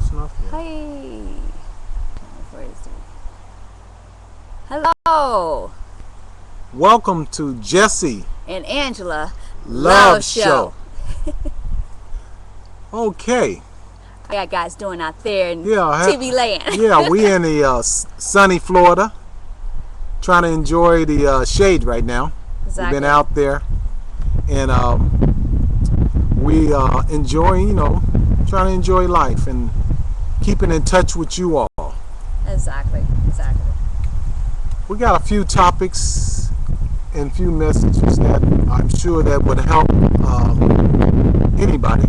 close enough? Yeah. Hey. Hello. Welcome to Jesse And Angela Love Show. Okay. How y'all guys doing out there in Yeah. TV land? Yeah, we in the sunny Florida, trying to enjoy the shade right now. Exactly. We've been out there, and we enjoying, trying to enjoy life and keeping in touch with you all. Exactly. We got a few topics and a few messages that I'm sure that would help anybody.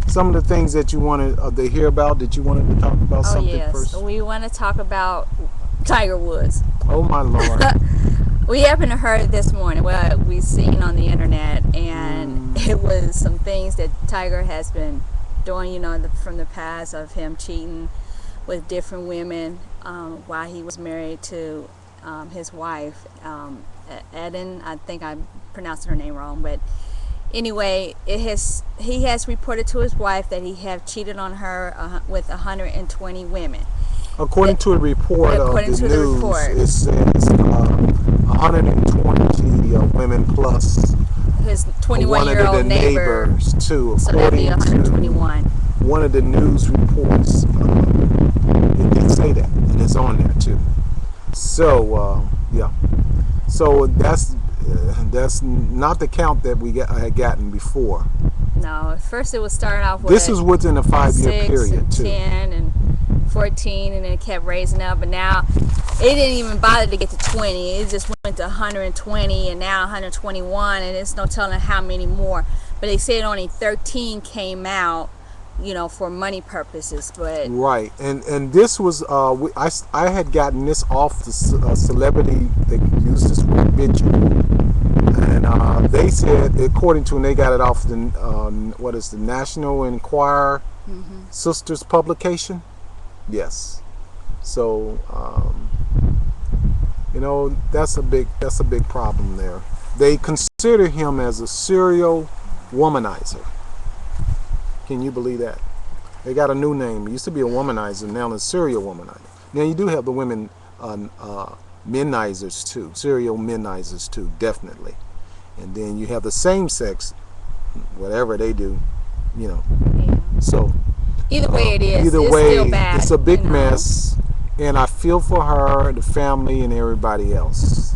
Some of the things that you wanted to hear about, that you wanted to talk about something first? We want to talk about Tiger Woods. Oh my Lord. We happened to heard it this morning. Well, we seen on the internet, and it was some things that Tiger has been doing, from the past, of him cheating with different women while he was married to his wife, Eden. I think I pronounced her name wrong, but anyway, he has reported to his wife that he have cheated on her with 120 women. According to a report of the news, it says 120 women plus his 21-year-old neighbors too. So that'd be 121. One of the news reports, it did say that, and it's on there too. So yeah, so that's not the count that we had gotten before. No, at first it was starting off with this is within a 5-year period and too. 10 and 14, and then it kept raising up, but now it didn't even bother to get to 20. It just went to 120 and now 121, and it's no telling how many more. But they said only 13 came out, for money purposes. But right, and this was I had gotten this off the celebrity. They used this word bitch, and they said, according to, and they got it off the what is the National Enquirer Sisters publication. Yes, so that's a big problem there. They consider him as a serial womanizer. Can you believe that? They got a new name. It used to be a womanizer, now it's serial womanizer. Now you do have the women menizers too, serial menizers too, definitely. And then you have the same sex, whatever they do, So either way it is. Either it's way, still bad, it's a big mess, and I feel for her, the family, and everybody else.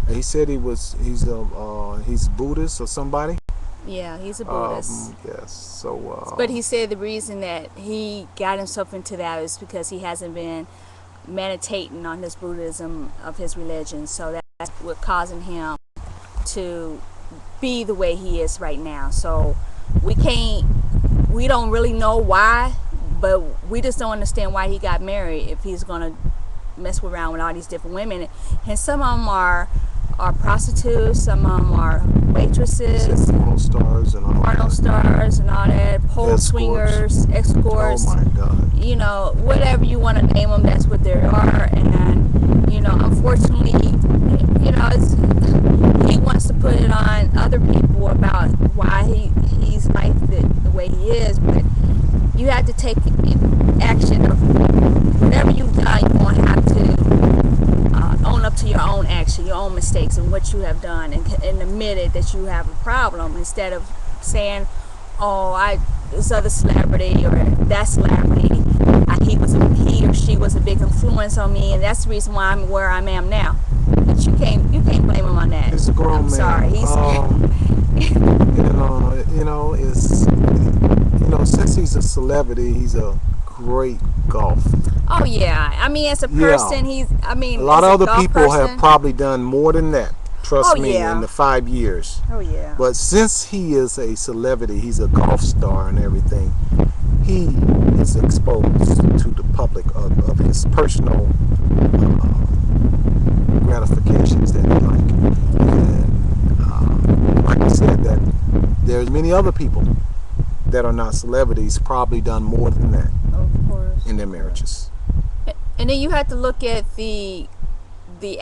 He said he's Buddhist or somebody. Yeah, he's a Buddhist. Yes, so. But he said the reason that he got himself into that is because he hasn't been meditating on his Buddhism of his religion. So that's what causing him to be the way he is right now. So we don't really know why, but we just don't understand why he got married if he's gonna mess around with all these different women. And some of them are prostitutes, some of them are waitresses, porno stars and all that, pole swingers, escorts. Oh my God! Whatever you want to name them, that's what they are. And unfortunately, he wants to put it on other people about why he's like the way he is, but you have to take action of whatever you've done. You're going to have to own up to your own action, your own mistakes, and what you have done, and admit it that you have a problem, instead of saying, this other celebrity or that celebrity, he or she was a big influence on me, and that's the reason why I'm where I am now. But you can't blame him on that. He's a grown man. Sorry, since he's a celebrity, he's a great golfer. Oh yeah, as a person, a lot of other people have probably done more than that. Trust me, in the 5 years. Oh yeah. But since he is a celebrity, he's a golf star and everything, he is exposed to the public of his personal gratifications that he like. And like I said, that there's many other people that are not celebrities probably done more than that. Of course. In their marriages. And then you have to look at the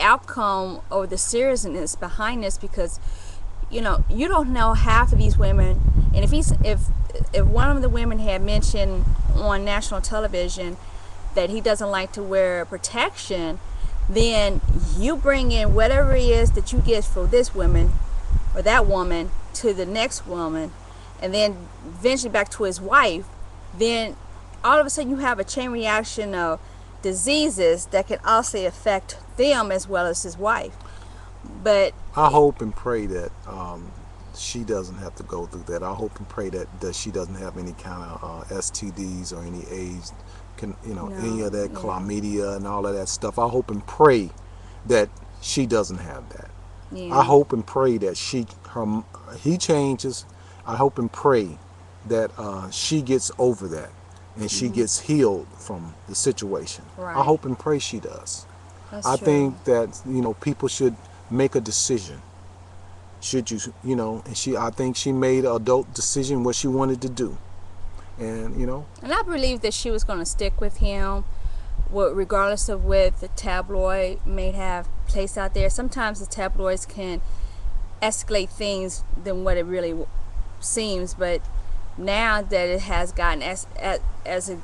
outcome or the seriousness behind this, because you don't know half of these women. And if one of the women had mentioned on national television that he doesn't like to wear protection, then you bring in whatever it is that you get for this woman or that woman to the next woman, and then eventually back to his wife, then all of a sudden you have a chain reaction of diseases that can also affect them as well as his wife. But I hope and pray that she doesn't have to go through that. I hope and pray that she doesn't have any kind of STDs or any AIDS, any of that chlamydia and all of that stuff. I hope and pray that she doesn't have that. yeah. I hope and pray that he changes. I hope and pray that she gets over that and she gets healed from the situation. Right. I hope and pray she does. That's I true. think that people should make a decision. Should you, and I think she made an adult decision what she wanted to do, and And I believe that she was going to stick with him, regardless of what the tabloid may have placed out there. Sometimes the tabloids can escalate things than what it really seems, but now that it has gotten as it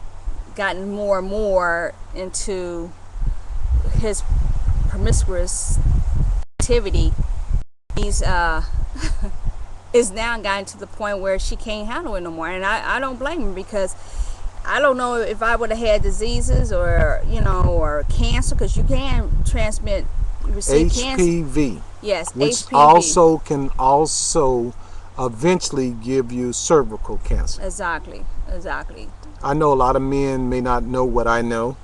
gotten more and more into his promiscuous activity, he's is now gotten to the point where she can't handle it no more. And I don't blame her, because I don't know if I would have had diseases or or cancer, because you can receive cancer. HPV, Yes, which HPV. can eventually give you cervical cancer. Exactly. I know a lot of men may not know what I know,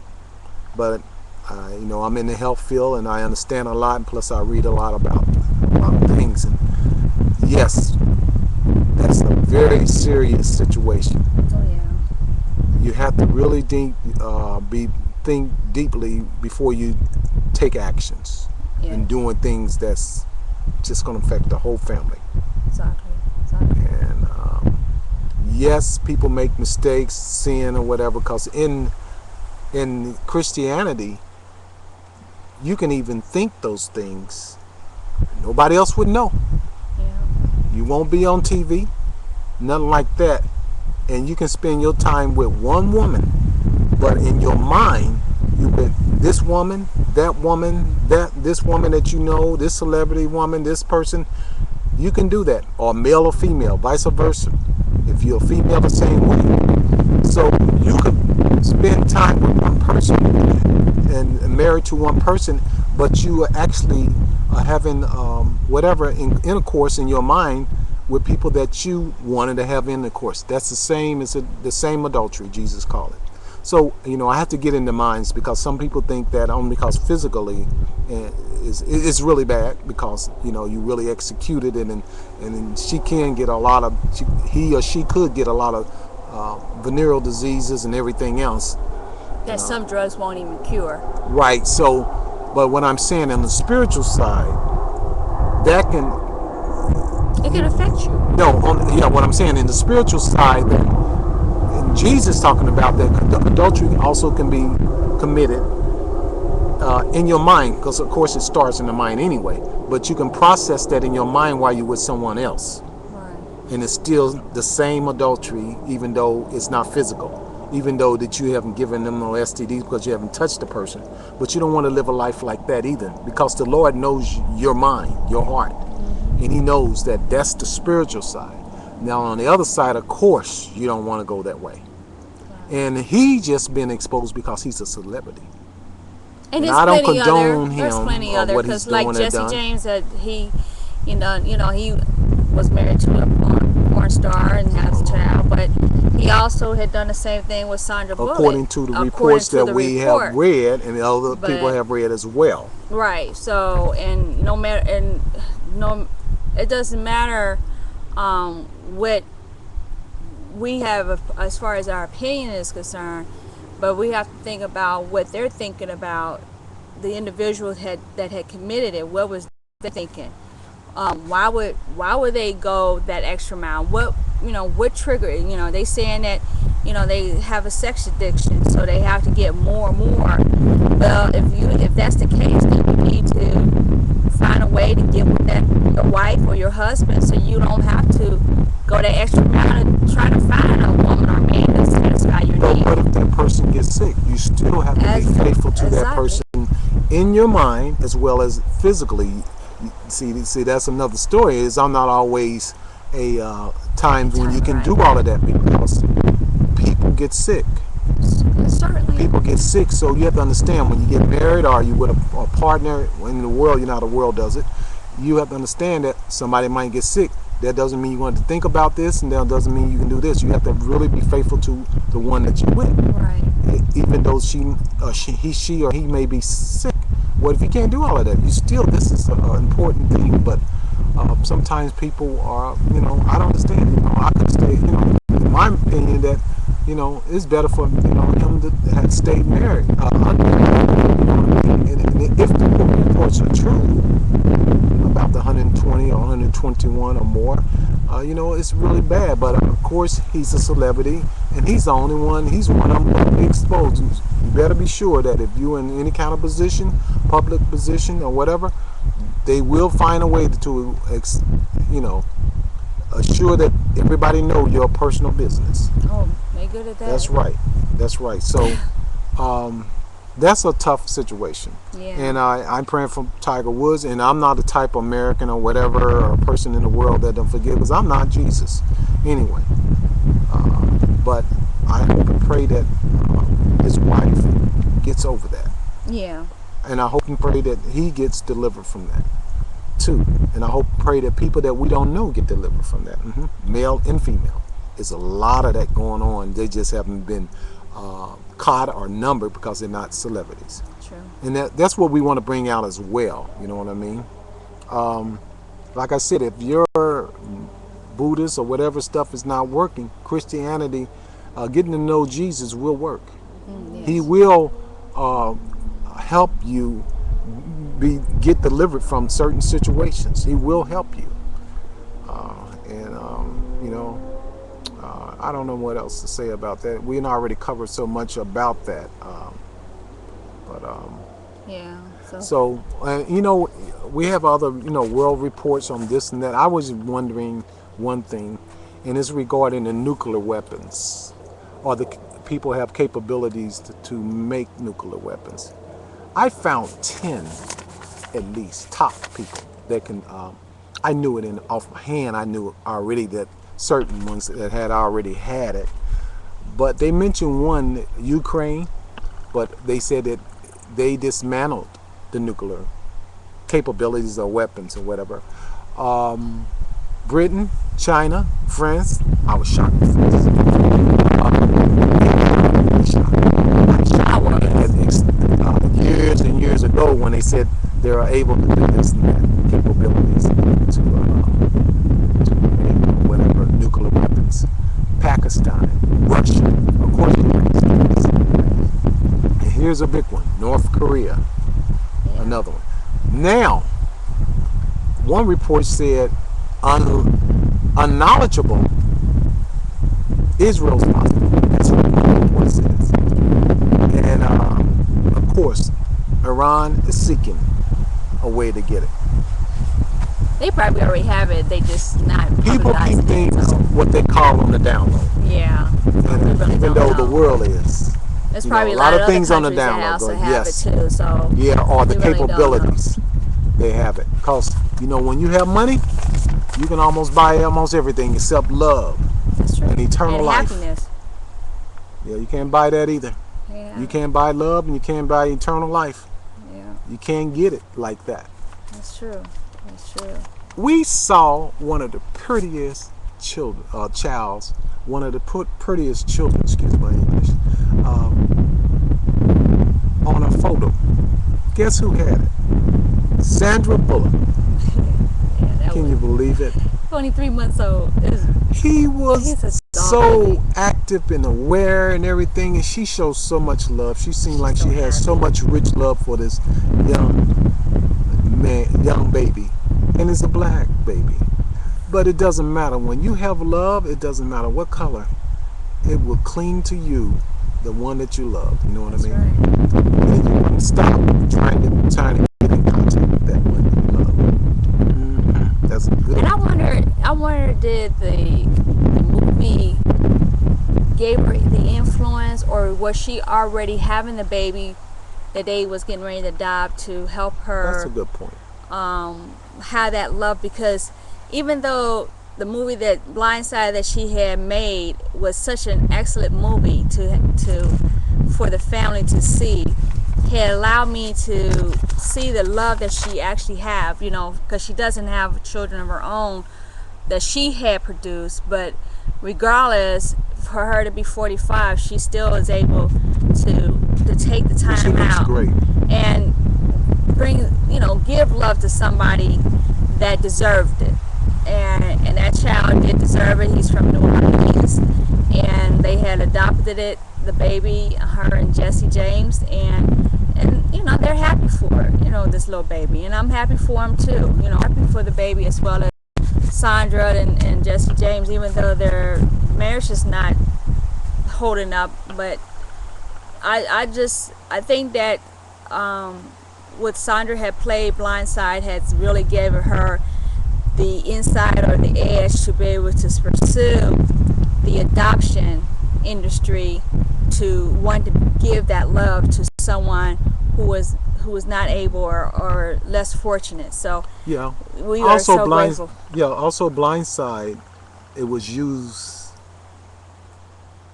but I'm in the health field and I understand a lot, and plus I read a lot about things. And yes, that's a very serious situation. Oh yeah. You have to really think deeply before you take actions Yeah. and doing things that's just going to affect the whole family. Exactly. And yes, people make mistakes, sin or whatever, because in Christianity, you can even think those things. Nobody else would know. Yeah. You won't be on TV, nothing like that. And you can spend your time with one woman, but in your mind, you with this woman, this woman that this celebrity woman, this person. You can do that, or male or female, vice versa. If you're a female, the same way. So you could spend time with one person and married to one person, but you are actually having whatever intercourse in your mind with people that you wanted to have intercourse. That's the same as the same adultery, Jesus called it. So I have to get into minds, because some people think that only because physically is really bad, because you really executed it, and she can get a lot of he or she could get a lot of venereal diseases and everything else That some drugs won't even cure. right. So but what I'm saying, on the spiritual side, that can It can affect you. what I'm saying, in the spiritual side, that Jesus talking about, that adultery also can be committed in your mind, because of course it starts in the mind anyway, but you can process that in your mind while you're with someone else, Right. and it's still the same adultery, even though it's not physical, even though that you haven't given them no STDs because you haven't touched the person. But you don't want to live a life like that either, because the Lord knows your mind, your heart, and he knows that that's the spiritual side. Now on the other side, of course, you don't want to go that way. And he just been exposed because he's a celebrity. And I don't plenty condone there's him plenty of other, what he's because like doing or Jesse done. James, that he he was married to a porn star and has a child, but he also had done the same thing with Sandra Bullock. According to the reports that we have read, and other people have read as well. Right. So, and it doesn't matter what we have as far as our opinion is concerned, but we have to think about what they're thinking about, the individual that had committed it. What was they thinking? Why would they go that extra mile? What triggered it? They saying that they have a sex addiction, so they have to get more and more. Well, if that's the case, then you need to find a way to get with your wife or your husband, so you don't have to go that extra mile and try to find a woman or man to satisfy your needs. still have to be faithful to that person in your mind as well as physically. See, that's another story. Is I'm not always a times when you can do all of that because people get sick. Certainly. People get sick, so you have to understand when you get married or you with a partner in the world, you know how the world does it. You have to understand that somebody might get sick. That doesn't mean you want to think about this, and that doesn't mean you can do this. You have to really be faithful to the one that you're with. Right. Even though she or he may be sick. What if you can't do all of that? You still, this is an important thing, but sometimes people are, I don't understand. I could stay, in my opinion, that, it's better for, him to have stayed married. And if the reports are true about the 120 or 121 or more, it's really bad. But of course, he's a celebrity, and he's the only one. He's one of them going to be exposed. You better be sure that if you're in any kind of position, public position or whatever, they will find a way to assure that everybody know your personal business. Oh, they good at that. That's right. So that's a tough situation. Yeah. And I'm praying for Tiger Woods, and I'm not the type of American or whatever or person in the world that don't forgive, because I'm not Jesus anyway. But I hope and pray that his wife gets over that. Yeah. And I hope and pray that he gets delivered from that too. And I hope and pray that people that we don't know get delivered from that. Male and female. There's a lot of that going on. They just haven't been caught or numbered because they're not celebrities. True. And that's what we want to bring out as well. You know what I mean? Like I said, if your Buddhist or whatever stuff is not working, Christianity, getting to know Jesus will work. Yes. He will help you get delivered from certain situations. He will help you. I don't know what else to say about that. We already covered so much about that. Yeah. So we have other, world reports on this and that. I was wondering one thing, and it's regarding the nuclear weapons, or the people have capabilities to make nuclear weapons. I found 10, at least, top people that can. I knew it off my hand. I knew already that certain ones that had already had it, but they mentioned one, Ukraine, but they said that they dismantled the nuclear capabilities or weapons or whatever. Britain, China, France. I was shocked with this. Years and years ago, when they said they are able to do this and that, capabilities to whatever nuclear weapons. Pakistan, Russia, of course, the United States. And here's a big one: North Korea. Another one. Now, one report said unknowledgeable Israel's possible. That's what one report says. And of course, Iran is seeking a way to get it. They probably already have it. They just not. People keep things what they call on the download. Yeah. And even though the world is. There's probably a lot of things on the that download. also have it too. So yeah, or the we really capabilities, they have it. Because when you have money, you can almost buy almost everything except love. That's true. And eternal life. Happiness. Yeah, you can't buy that either. Yeah. You can't buy love, and you can't buy eternal life. Yeah. You can't get it like that. That's true. That's true. We saw one of the prettiest children, one of the prettiest children, excuse my English, on a photo. Guess who had it? Sandra Bullock. Yeah, Can you believe it? 23 months old. He was so active and aware and everything, and she shows so much love. She seemed like she has so much rich love for this young baby, and it's a black baby. But it doesn't matter. When you have love, it doesn't matter what color. It will cling to you, the one that you love. You know what I mean? Right. And you wouldn't stop trying to get in contact with that one that you love. That's a good. And I wonder, did the movie gave her the influence, or was she already having the baby that they was getting ready to adopt to help her? That's a good point. Have that love, because even though the movie that Blindside that she had made was such an excellent movie for the family to see, had allowed me to see the love that she actually have, you know, because she doesn't have children of her own that she had produced, but regardless, for her to be 45, she still is able to take the time She looks out great. and bring, you know, give love to somebody that deserved it. And that child did deserve it. He's from New Orleans, and they had adopted it, the baby, her and Jesse James, and you know, they're happy for, you know, this little baby, and I'm happy for him too. You know, happy for the baby as well as Sandra and Jesse James, even though their marriage is not holding up. But I think that what Sandra had played Blindside has really given her the insight or the edge to be able to pursue the adoption industry, to want to give that love to someone who was not able or less fortunate. So Yeah. we are so grateful. Yeah. Also, Blindside, it was used,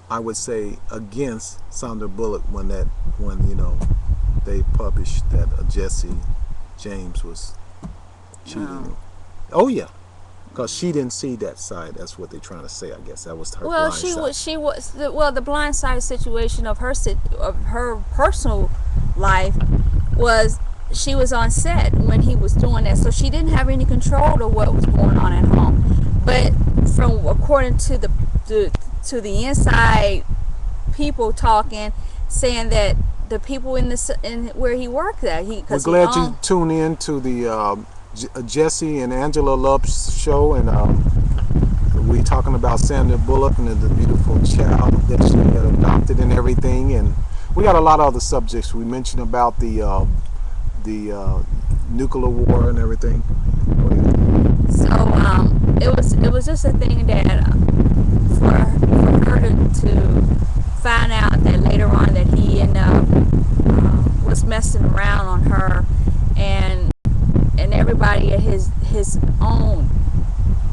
I would say, against Sandra Bullock when you know, they published that Jesse James was cheating. Oh yeah, because she didn't see that side. That's what they're trying to say. I guess that was her. Well, blind side. the Blindside situation of her personal life was, she was on set when he was doing that, so she didn't have any control of what was going on at home. But from according to the inside people talking, saying that the people in where he worked at, We're glad you tuned in to the Jesse and Angela Love show, and we talking about Sandra Bullock and the beautiful child that she had adopted and everything, and we got a lot of other subjects. We mentioned about the nuclear war and everything. So it was just a thing that for her to find out that later on that he ended up was messing around on her, and everybody at his own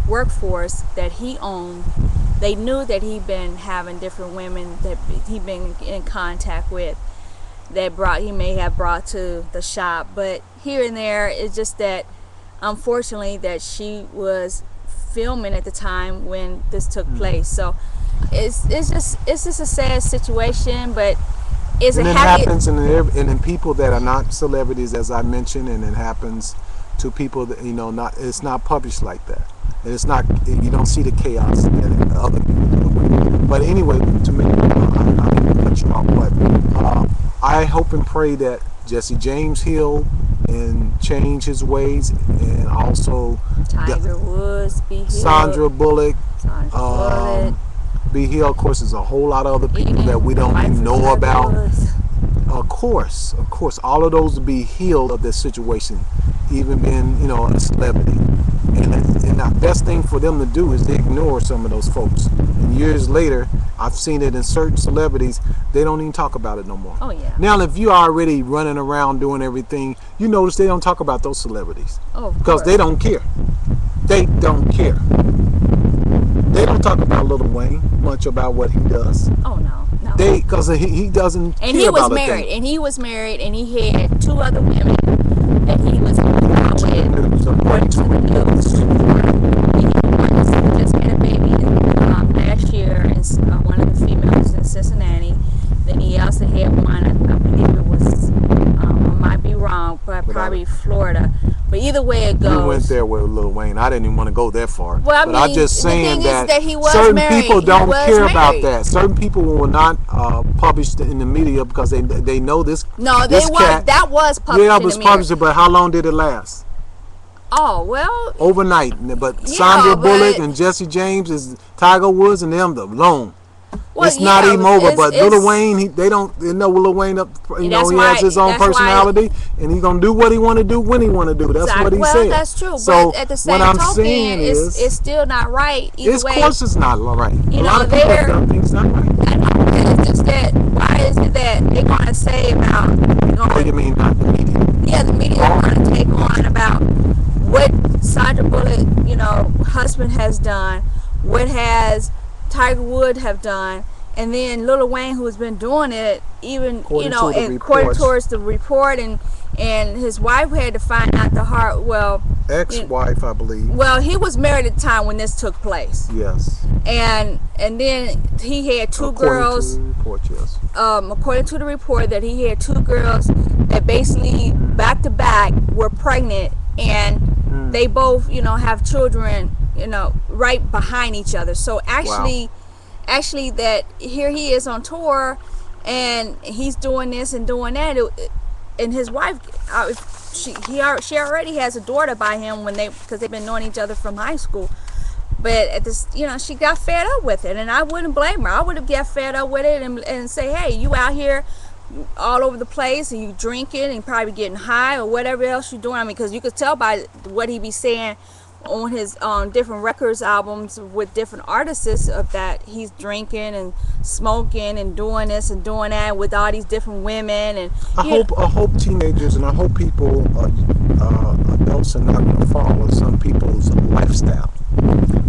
workforce that he owned, they knew that he'd been having different women that he'd been in contact with, that he may have brought to the shop. But here and there, it's just that unfortunately that she was filming at the time when this took place. So it's just a sad situation, but it's and a it happy. happens in people that are not celebrities, as I mentioned, and it happens to people that, you know, it's not published like that, and it's not, you don't see the chaos that other people do. But anyway, to me, I didn't cut you off, but I hope and pray that Jesse James heal and change his ways, and also Tiger Woods be healed. Sandra Bullock Bullock. be healed. Of course, there's a whole lot of other people that we don't even know about. Of course, all of those to be healed of this situation, even being, you know, a celebrity. And the best thing for them to do is to ignore some of those folks. And years later, I've seen it in certain celebrities, they don't even talk about it no more. Oh yeah. Now, if you're already running around doing everything, you notice they don't talk about those celebrities. Oh, because they don't care. They don't care. They don't talk about Lil Wayne much about what he does. Oh no. Because he doesn't and care he was about married, a thing. and he was married, and he had 2 other women that he was involved with, according to the news. And he just had a baby last year, and one of the females in Cincinnati. Then he also had one, I believe it was, I might be wrong, but probably Florida. But either way it goes. We went there with Lil Wayne. I didn't even want to go that far. Well, but I'm just saying that he was certain married. people don't care about married. that. Certain people will not publish in the media because they know this. No, this cat, that was published. Yeah, it was published, but how long did it last? Oh well. Overnight. But Yeah, Sandra Bullock and Jesse James is Tiger Woods and them the long. Well, It's not yeah, even over. But Lil it's Wayne, they know Lil Wayne up. that's He has why his own that's why personality, and he's gonna do what he want to do when he want to do. That's what exactly. he Well, said. that's true, So but at the what same I'm token, saying it's is, still not right either of way. course, it's not right. A You lot know, of people have they're done things not right. I know it's just that why is it that they're gonna say about What do you mean, not the media? yeah, the media is going to take on about what Sandra Bullock, husband has done, what has Tiger Wood have done, and then Lil Wayne, who has been doing it, even According to the and according reports, towards the report, and his wife had to find out the hard. Well, ex-wife, I believe. well, he was married at the time when this took place, Yes. and then he had two girls. According to the report, yes. According to the report, that he had two girls that basically back to back were pregnant, and they both, have children, right behind each other. So actually, that here he is on tour, and he's doing this and doing that, and his wife, she already has a daughter by him because they've been knowing each other from high school. But at this, she got fed up with it, and I wouldn't blame her. I would have got fed up with it and say, hey, you out here all over the place, and you drinking and probably getting high or whatever else you're doing. I mean, because you could tell by what he be saying on his different records albums with different artists of that he's drinking and smoking and doing this and doing that with all these different women. And I hope teenagers and I hope people, adults, are not going to follow some people's lifestyle.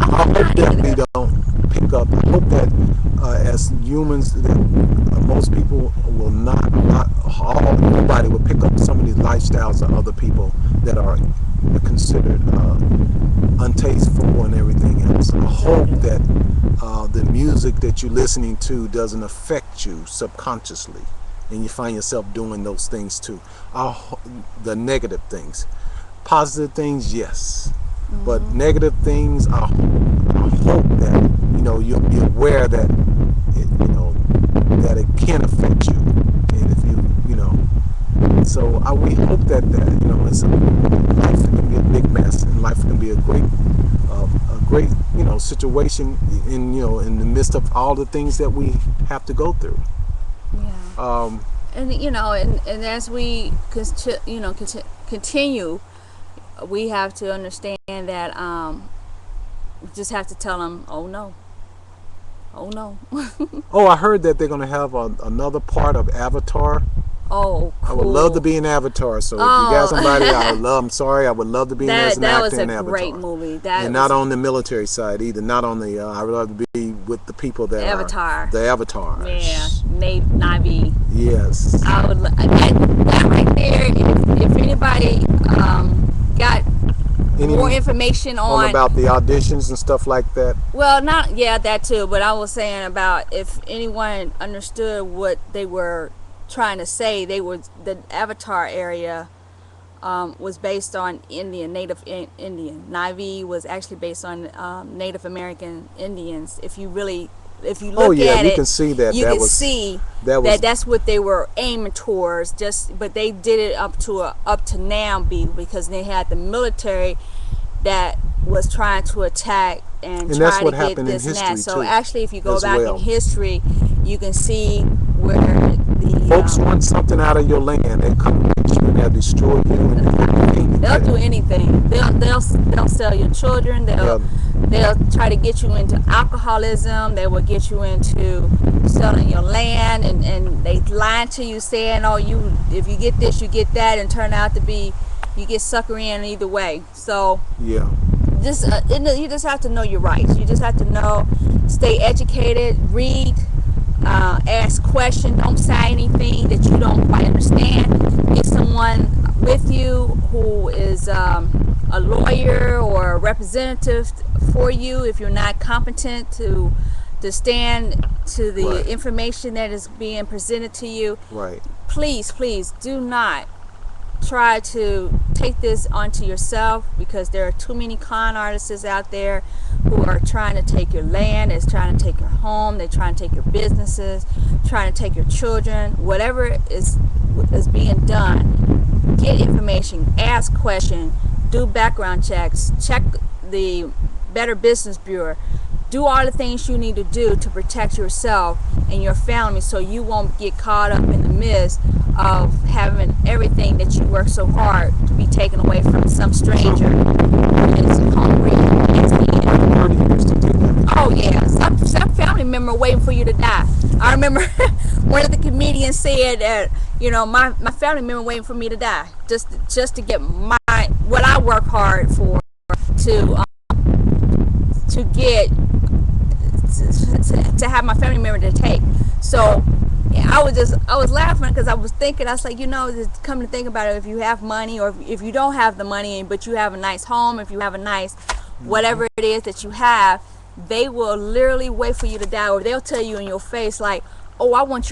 I hope that we don't pick up. I hope that as humans, that most people will nobody will pick up some of these lifestyles of other people that are considered untasteful and everything else. I hope that the music that you're listening to doesn't affect you subconsciously, and you find yourself doing those things too. The negative things. Positive things, yes. But negative things, I hope that you'll be aware that that it can affect you, and if so we hope that life can be a big mess, and life can be a great situation in the midst of all the things that we have to go through. Yeah. And as we continue, we have to understand that we just have to tell them, oh no. Oh, I heard that they're going to have another part of Avatar. Oh, cool. I would love to be in Avatar. So if you got somebody, I would love to be in as an actor in Avatar. That was a great movie. And not on the military side either. Not on the. I would love to be with the people that Avatar. are the Avatars. Yeah, Na'vi. Yes. I would that right there. If anybody got more information on about the auditions and stuff like that. Well, that too. But I was saying about if anyone understood what they were trying to say, the Avatar area was based on Native Indian. Na'vi was actually based on Native American Indians. If you look at it, can see that. You can see that's what they were aiming towards. But they did it up to now because they had the military that was trying to attack and try to get this and that. So actually, if you go back in history, you can see where the folks want something out of your land. They come at you and they'll destroy you and everything. They'll do anything. They'll sell your children. They'll try to get you into alcoholism. They will get you into selling your land, and they lie to you saying, "Oh, if you get this, you get that," and turn out to be you get sucker in either way. So yeah, you just have to know your rights. You just have to stay educated, read, ask questions. Don't say anything that you don't quite understand. Get someone with you who is a lawyer or a representative for you if you're not competent to stand to the information that is being presented to you. Right. Please do not try to take this onto yourself, because there are too many con artists out there who are trying to take your land, they're trying to take your home, they're trying to take your businesses, trying to take your children. Whatever is being done, get information, ask questions, do background checks, check the Better Business Bureau, do all the things you need to do to protect yourself and your family, so you won't get caught up in the midst of having everything that you work so hard to be taken away from some stranger that's hungry and feeding. Oh yeah, some family member waiting for you to die. I remember one of the comedians said that, my family member waiting for me to die just to get what I work hard for to get to have my family member to take. So I was laughing because I was thinking, I was like, just come to think about it, if you have money, or if you don't have the money but you have a nice home, if you have a nice whatever it is that you have, they will literally wait for you to die, or they'll tell you in your face like, oh, I want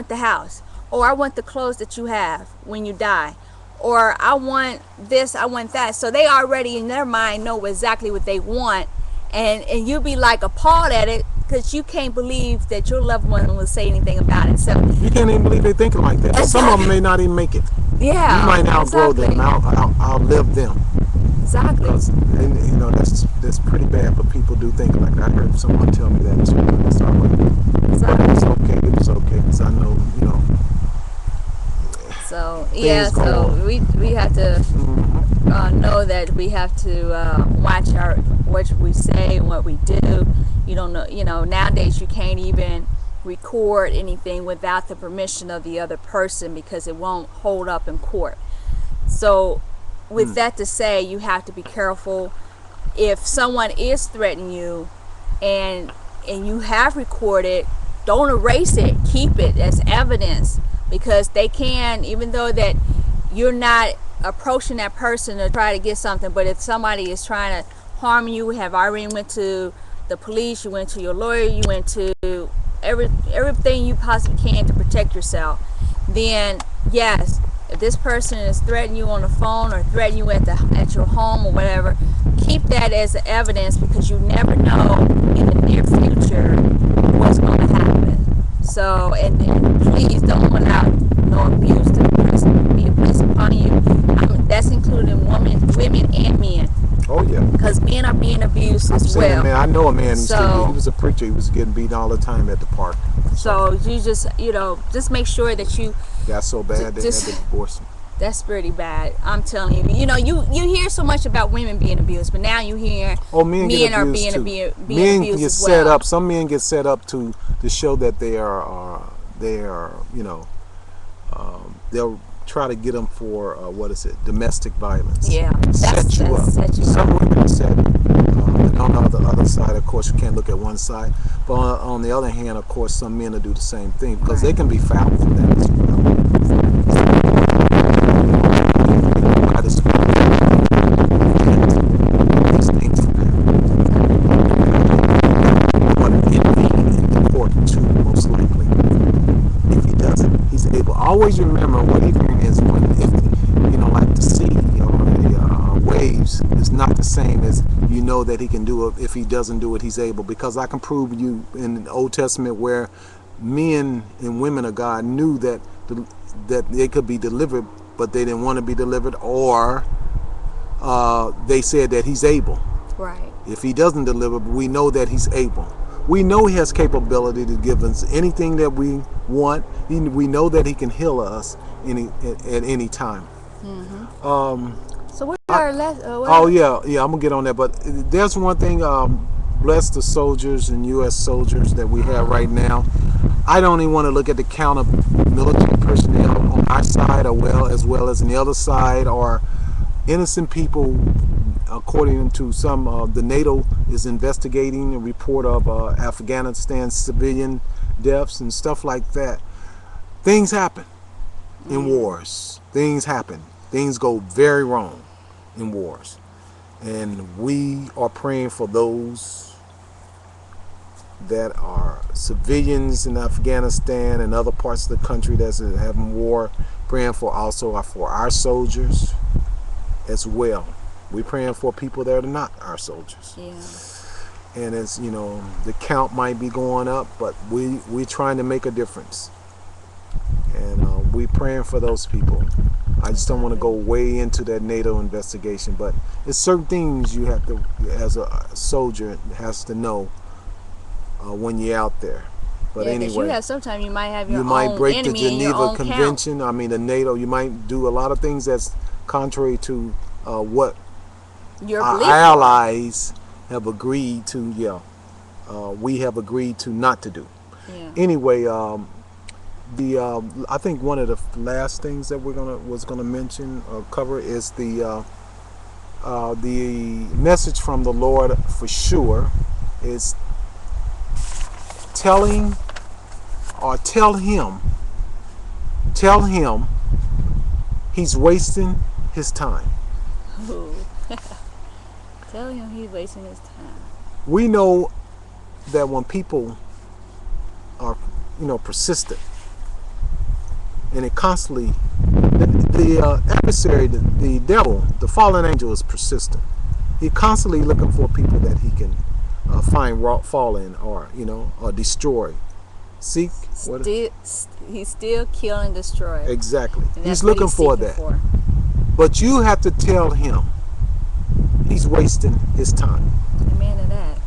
the house, or I want the clothes that you have when you die, or I want this, I want that. So they already in their mind know exactly what they want, and you'll be like appalled at it because you can't believe that your loved one will say anything about it. So you can't even believe they're thinking like that. Exactly. Some of them may not even make it. Yeah, you might outgrow them, outlive them. Exactly. And that's pretty bad. But people do think like that. I heard someone tell me that too. Exactly. It's okay. It's okay because I know. So yeah. So we have to know that we have to watch what we say and what we do. You don't know. Nowadays you can't even record anything without the permission of the other person because it won't hold up in court. So with that to say, you have to be careful. If someone is threatening you and you have recorded, don't erase it. Keep it as evidence, because they can, even though that you're not approaching that person to try to get something, but if somebody is trying to harm you, have already went to the police, you went to your lawyer, you went to everything you possibly can to protect yourself, then yes, if this person is threatening you on the phone or threatening you at your home or whatever, keep that as evidence, because you never know in the near future what's going to happen. So, and please don't allow no abuse to be placed upon you. That's including women and men. Oh yeah. Because men are being abused as well. Man, I know a man. So, he was a preacher. He was getting beaten all the time at the park. So you just make sure that you got so bad they had to divorce him. That's pretty bad. I'm telling you. You hear so much about women being abused, but now you hear men are being abused men as get set up. Some men get set up to show that they are they'll try to get them for domestic violence. Yeah, set you up. Some women are set. And on the other side, of course, you can't look at one side. But on the other hand, of course, some men will do the same thing, because they can be fouled for that as well. These things in the court too, most likely. If he doesn't, he's able. Always remember what ignorant is like the sea or the waves is not the same as that he can do it. If he doesn't do it, he's able. Because I can prove you in the Old Testament where men and women of God knew that they could be delivered, but they didn't want to be delivered, or they said that he's able. Right. If he doesn't deliver, we know that he's able. We know he has capability to give us anything that we want. We know that he can heal us at any time. Mm-hmm. So what are yeah, I'm gonna get on that. But there's one thing. Bless the soldiers and U.S. soldiers that we have right now. I don't even want to look at the count of military personnel on our side, as well as on the other side, or innocent people. According to some, the NATO is investigating a report of Afghanistan civilian deaths and stuff like that. Things happen in wars. Things happen. Things go very wrong in wars, and we are praying for those that are civilians in Afghanistan and other parts of the country that's having war. Praying for our soldiers as well. We're praying for people that are not our soldiers. Yeah. And it's the count might be going up, but we're trying to make a difference, and we're praying for those people. I just don't want to go way into that NATO investigation, but it's certain things you have to, as a soldier, has to know when you're out there. But Yeah, because you anyway, have sometimes you might have your you might own break the enemy in your Geneva own camp. Convention. I mean, the NATO. You might do a lot of things that's contrary to what Your our belief, allies have agreed to. Yeah, we have agreed to not to do. yeah. Anyway, the I think one of the last things that was gonna mention or cover is the message from the Lord for sure is telling or tell him he's wasting his time. Ooh. Tell him he's wasting his time. We know that when people are persistent and it constantly the adversary, the devil, the fallen angel is persistent. He's constantly looking for people that he can find fall in or destroy. Seek what? He's still kill and destroy. Exactly. And He's looking for that. But you have to tell him he's wasting his time. Amen to that.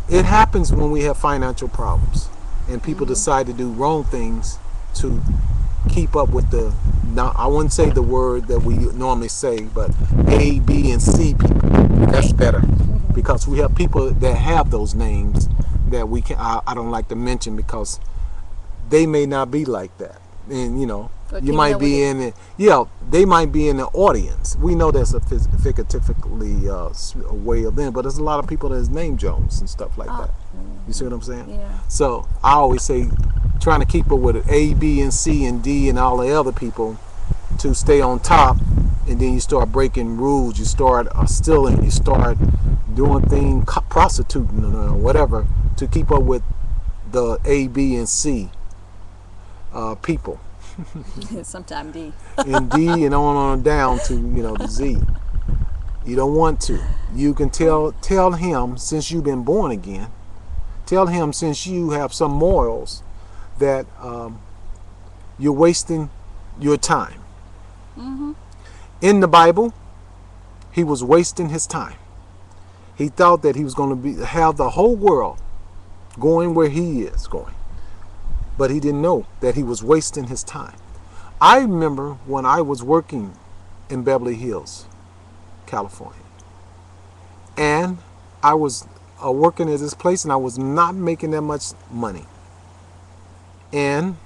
It happens when we have financial problems and people decide to do wrong things to keep up with the, now I wouldn't say the word that we normally say, but A, B, and C people. That's better because we have people that have those names that we can. I don't like to mention because they may not be like that, and you might be in it. Yeah, they might be in the audience. We know that's a figuratively a way of them, but there's a lot of people that's named Jones and stuff like that. You see what I'm saying? Yeah. So I always say, trying to keep up with it, A, B, and C, and D, and all the other people to stay on top, and then you start breaking rules. You start stealing. You start doing things, prostituting or whatever, to keep up with the A, B, and C people. Sometimes D. And D, and on down to the Z. You don't want to. You can tell him, since you've been born again. Tell him, since you have some morals, that you're wasting your time. In the Bible, he was wasting his time. He thought that he was going to have the whole world going where he is going. But he didn't know that he was wasting his time. I remember when I was working in Beverly Hills, California. And I was working at this place and I was not making that much money. And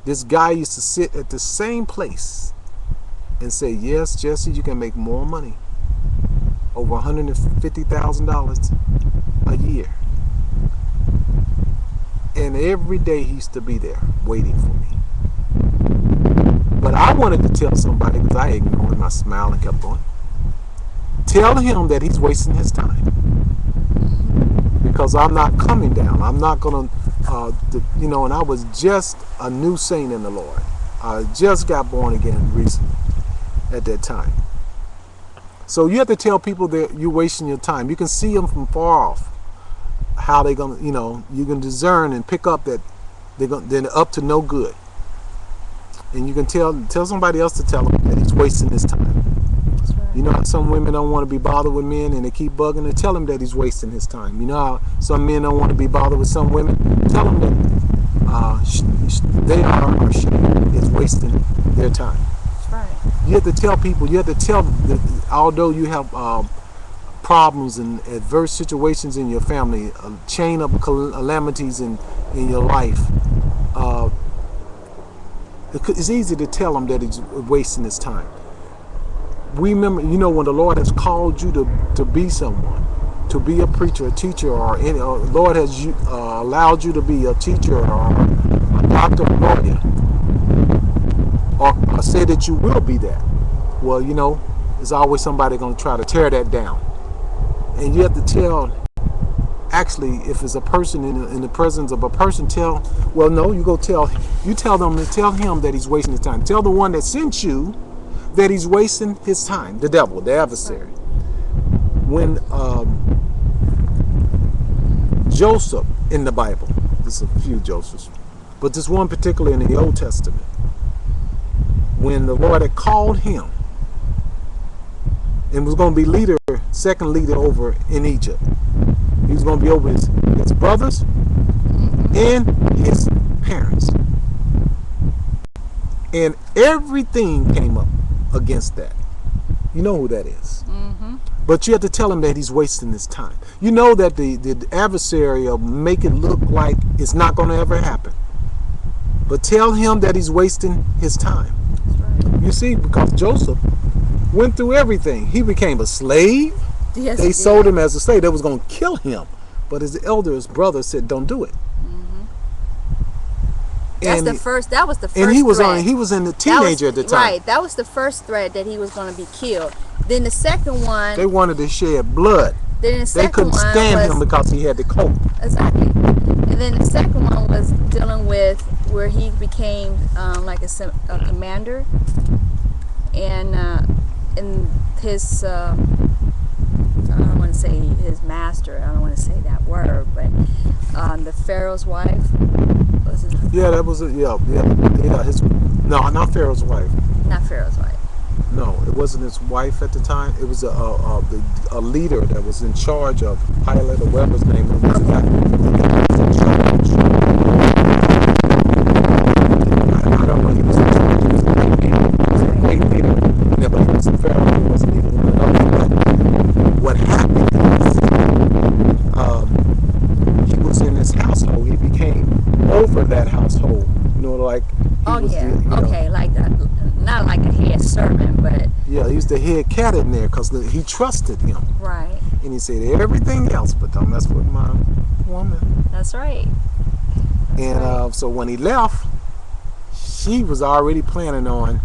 this guy used to sit at the same place and say, yes, Jesse, you can make more money. Over $150,000 a year. And every day he used to be there waiting for me. But I wanted to tell somebody, because I ignored him. I smiled and kept going. Tell him that he's wasting his time. Because I'm not coming down. I'm not going to, and I was just a new saint in the Lord. I just got born again recently at that time. So you have to tell people that you're wasting your time. You can see them from far off. How they gonna, you can discern and pick up that they're up to no good. And you can tell somebody else to tell him that he's wasting his time. That's right. You know how some women don't want to be bothered with men and they keep bugging and tell him that he's wasting his time. You know how some men don't want to be bothered with some women? Tell them that they are or she is wasting their time. That's right. You have to tell people, that although you have problems and adverse situations in your family, a chain of calamities in your life, it's easy to tell him that he's wasting his time. Remember, when the Lord has called you to be someone, to be a preacher, a teacher, or Lord has allowed you to be a teacher or a doctor, or lawyer, or say that you will be that. Well, there's always somebody going to try to tear that down. And you have to tell, actually, if it's a person in the presence of a person, tell them to tell him that he's wasting his time. Tell the one that sent you that he's wasting his time, the devil, the adversary. When Joseph in the Bible, there's a few Josephs, but there's one particular in the Old Testament, when the Lord had called him and was going to be second leader over in Egypt. He was going to be over his brothers and his parents. And everything came up against that. You know who that is. But you have to tell him that he's wasting his time. You know that the adversary will make it look like it's not going to ever happen. But tell him that he's wasting his time. That's right. You see, because Joseph went through everything. He became a slave. Yes, They sold him as a slave. They was going to kill him. But his brother said, don't do it. That was the first and he was threat. he was in the teenager at the time. Right. That was the first threat that he was going to be killed. Then the second one. They wanted to shed blood. Then the second They couldn't one stand was, him because he had the coat. Exactly. And then the second one was dealing with where he became like a commander, and his I don't want to say his master. I don't want to say that word, but the Pharaoh's wife. Yeah, that was it. Yeah. No, not Pharaoh's wife. Not Pharaoh's wife. No, it wasn't his wife at the time. It was a leader that was in charge of Pilate or whatever his name was. I don't know. He was in charge. He was a great leader. Yeah, but he wasn't Pharaoh. He wasn't even one of them. But what happened is, he was in his household. He became over that household. You know, like. Okay, like that. Not like a head servant, but yeah, he was the head cat in there because he trusted him. Right. And he said everything else, but don't mess with my woman. That's right. And so when he left, she was already planning on.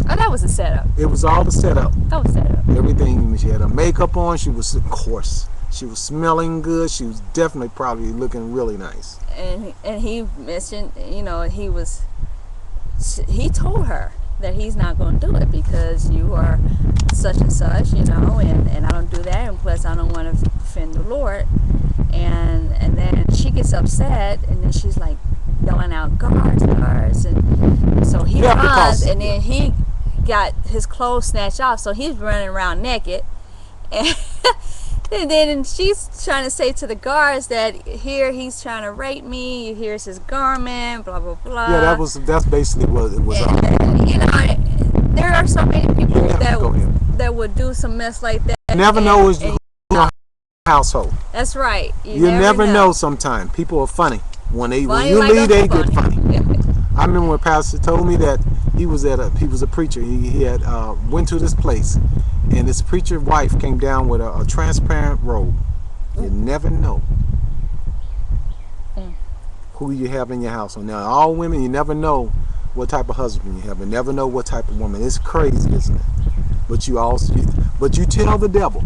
Oh, that was a setup. It was all the setup. That was setup. Everything. She had her makeup on. She was, of course, she was smelling good. She was definitely probably looking really nice. And he mentioned, he told her that he's not going to do it because you are such and such, and I don't do that, and plus I don't want to offend the Lord. And then she gets upset, and then she's like yelling out, guards, and so he runs, and then he got his clothes snatched off, so he's running around naked, and then she's trying to say to the guards that here he's trying to rape me. Here's his garment, blah blah blah. Yeah, that's basically what it was. There are so many people that would do some mess like that. You never know it's your household. That's right. You never know. Sometimes people are funny. When you like leave, they get funny. Yeah. I remember when Pastor told me that he was a preacher. He had went to this place, and this preacher wife came down with a transparent robe. You never know who you have in your household. Now, all women, you never know what type of husband you have, and never know what type of woman. It's crazy, isn't it? But you tell the devil,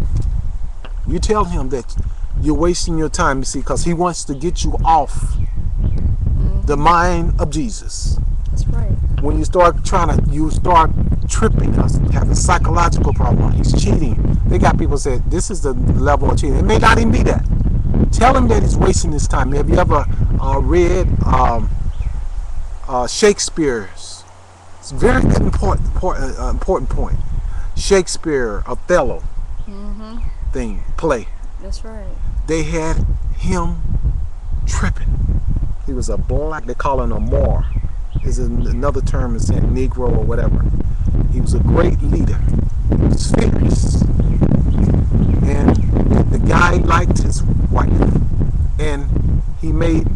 you tell him that you're wasting your time, you see, because he wants to get you off the mind of Jesus. That's right. When you start tripping us, having psychological problem. He's cheating. They got people say this is the level of cheating. It may not even be that. Tell him that he's wasting his time. Have you ever read Shakespeare's? It's a very good important point. Shakespeare, Othello play. That's right. They had him tripping. He was a black. They call him a Moor. Is another term is saying Negro or whatever. He was a great leader. He was fierce, and the guy liked his wife, and he made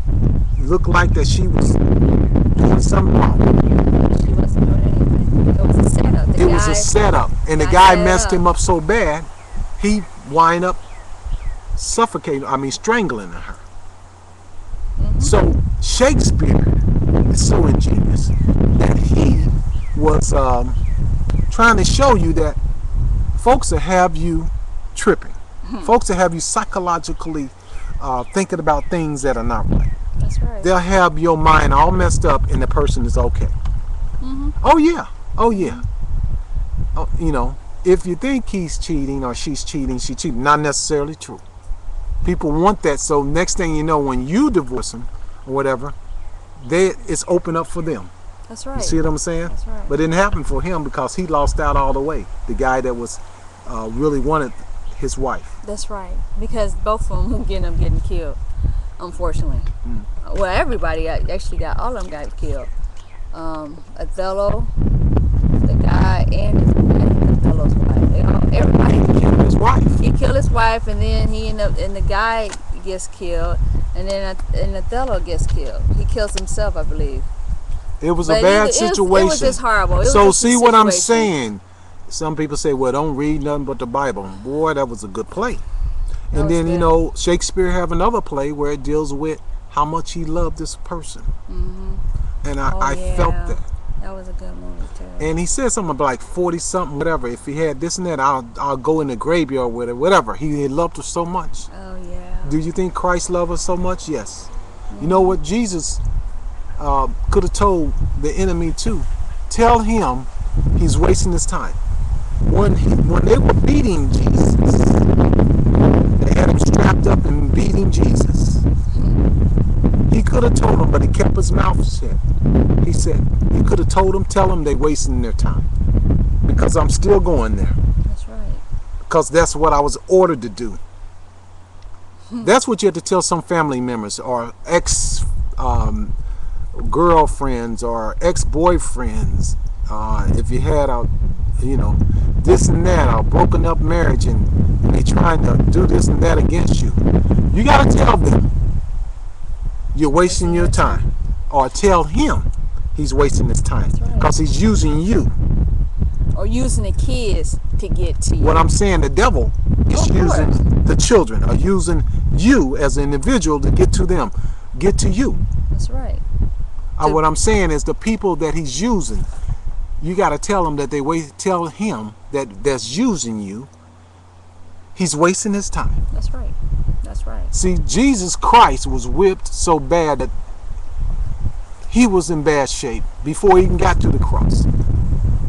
look like that she was doing something wrong. She wasn't doing anything. It was a setup. It was a setup, and the guy messed him up so bad, he wind up strangling her. So Shakespeare is so ingenious that he was trying to show you that folks will have you tripping. Folks will have you psychologically thinking about things that are not right. That's right. They'll have your mind all messed up and the person is okay. Oh yeah. If you think he's cheating or she's cheating, not necessarily true. People want that, so next thing you know, when you divorce them or whatever, it's open up for them. That's right. You see what I'm saying? That's right. But it didn't happen for him because he lost out all the way. The guy that was really wanted his wife. That's right. Because both of them ended up getting killed, unfortunately. Well, everybody actually got, all of them got killed. Othello, the guy, and Othello's wife. Everybody. He killed his wife. He killed his wife, and then he ended up, and the guy gets killed, and then Othello gets killed. He kills himself, I believe. It was a bad situation. It was just horrible. So see what I'm saying? Some people say, well, don't read nothing but the Bible. Boy, that was a good play. And then, you know, Shakespeare have another play where it deals with how much he loved this person. And I felt that. That was a good movie, too. And he said something about like 40-something, whatever. If he had this and that, I'll go in the graveyard with it, whatever. He loved her so much. Oh, yeah. Do you think Christ loved her so much? Yes. You know what? Jesus could have told the enemy too. Tell him he's wasting his time. When they were beating Jesus, they had him strapped up and beating Jesus. He could have told him, but he kept his mouth shut. He said, he could have told him, tell them they're wasting their time. Because I'm still going there. That's right. Because that's what I was ordered to do. That's what you have to tell some family members or ex-girlfriends or ex-boyfriends. If you had a, this and that, a broken up marriage, and they trying to do this and that against you, you got to tell them you're wasting your time, or tell him he's wasting his time because he's using you, or using the kids to get to you. What I'm saying, the devil is using the children, or using you as an individual to get to them, get to you. That's right. What I'm saying is the people that he's using, you got to tell them that tell him that's using you, he's wasting his time. That's right. That's right. See, Jesus Christ was whipped so bad that he was in bad shape before he even got to the cross.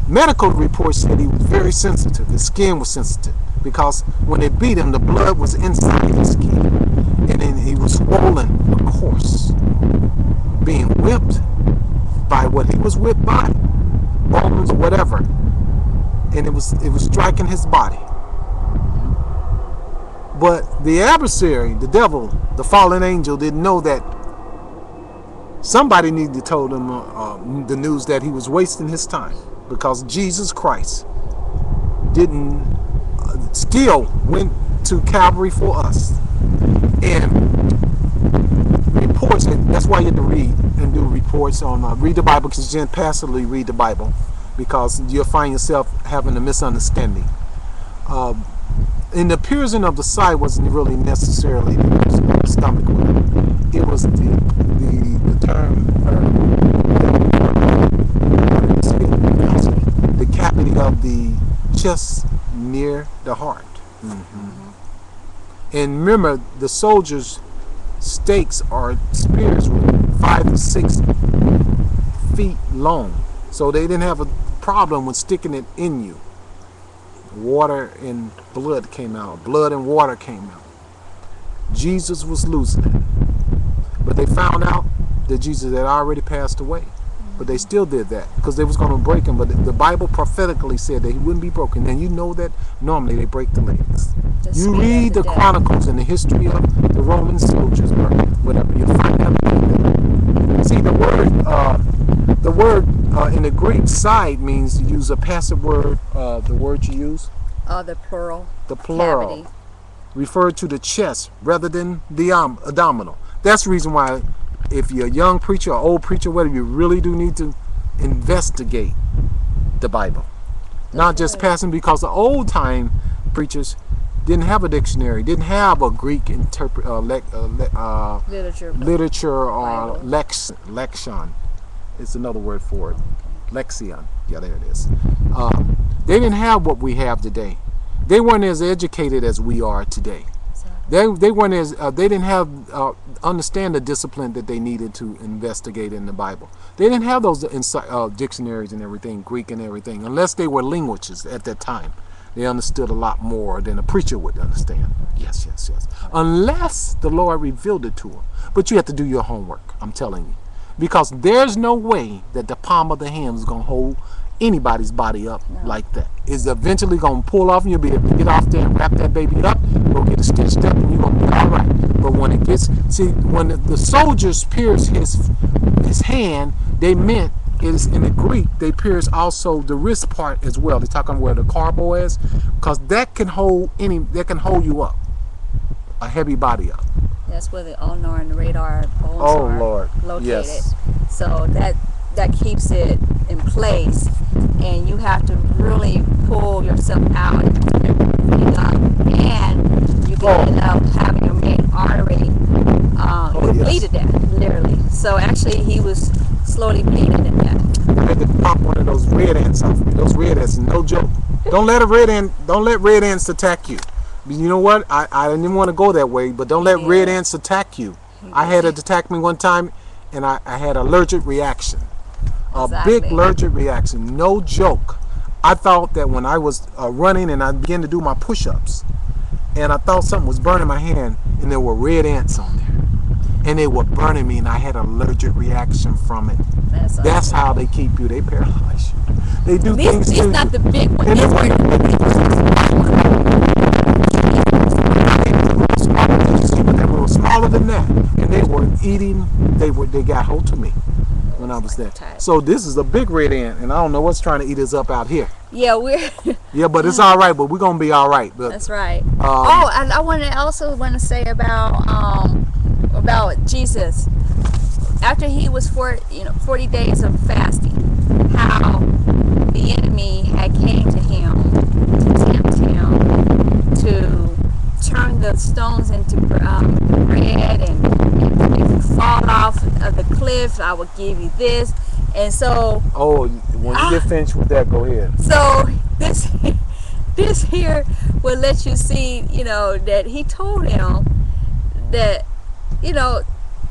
Medical reports said he was very sensitive. His skin was sensitive because when they beat him, the blood was inside his skin. And then he was swollen, of course, being whipped by what he was whipped by, bones or whatever. And it was striking his body. But the adversary, the devil, the fallen angel, didn't know that somebody needed to tell him the news that he was wasting his time, because Jesus Christ still went to Calvary for us. And reports, that's why you have to read and do reports on, read the Bible, because you can't passively read the Bible, because you'll find yourself having a misunderstanding. And the piercing of the side wasn't really necessarily the stomach. It was the term, the cavity of the chest near the heart. And remember, the soldiers' stakes or spears were 5 to 6 feet long, so they didn't have a problem with sticking it in you. Water and blood came out. Blood and water came out. Jesus was losing it. But they found out that Jesus had already passed away. But they still did that because they was going to break him. But the Bible prophetically said that he wouldn't be broken. And you know that normally they break the legs. You read the Chronicles and the history of the Roman soldiers or whatever. You'll find out about that. See, the word in the Greek, side means to use a passive word. The word you use? The plural. The plural. Cavity. Referred to the chest rather than the abdominal. That's the reason why, if you're a young preacher or old preacher, whether you really do need to investigate the Bible. Not just passing, because the old time preachers didn't have a dictionary, didn't have a Greek literature or lexicon. It's another word for it. Lexion. Yeah, there it is. They didn't have what we have today. They weren't as educated as we are today. They weren't as they didn't have understand the discipline that they needed to investigate in the Bible. They didn't have those dictionaries and everything, Greek and everything, unless they were linguists at that time. They understood a lot more than a preacher would understand. Yes. Unless the Lord revealed it to them. But you have to do your homework, I'm telling you. Because there's no way that the palm of the hand is going to hold anybody's body up No. like that. It's eventually gonna pull off, and you'll be able to get off there and wrap that baby up, go get it stitched up, and you're gonna be all right. But when it gets, see, when the soldiers pierce his hand, they meant is in the Greek, they pierce also the wrist part as well. They're talking where the carbo is, because that can hold you up, a heavy body up. That's where the ulnar and the radar bones Oh, are Lord. located. Yes. So that keeps it in place, and you have to really pull yourself out and turn everything up, and you can end up having your main artery bleed to death, literally. So actually, he was slowly bleeding to death. I had to pop one of those red ants off me. Those red ants, no joke. Don't let red ants attack you. You know what? I didn't want to go that way, but don't let red ants attack you. I had it attack me one time, and I had an allergic reaction. Exactly. A big allergic reaction. No joke. I thought that when I was running and I began to do my push-ups, and I thought something was burning my hand, and there were red ants on there. And they were burning me, and I had an allergic reaction from it. That's how they keep you. They paralyze you. They do things to you. These not the big ones. And they were smaller than that, and they were eating. They got hold of me when I was there. So this is a big red ant, and I don't know what's trying to eat us up out here. Yeah, we're. Yeah, but it's all right. But we're gonna be all right. But, that's right. And I also want to say about Jesus. After he was 40 days of fasting, how the enemy had came to him to tempt him to turn the stones into bread, and if you fall off of the cliff, I will give you this. And so, when you get finished with that, go ahead. So this here will let you see, that he told him that,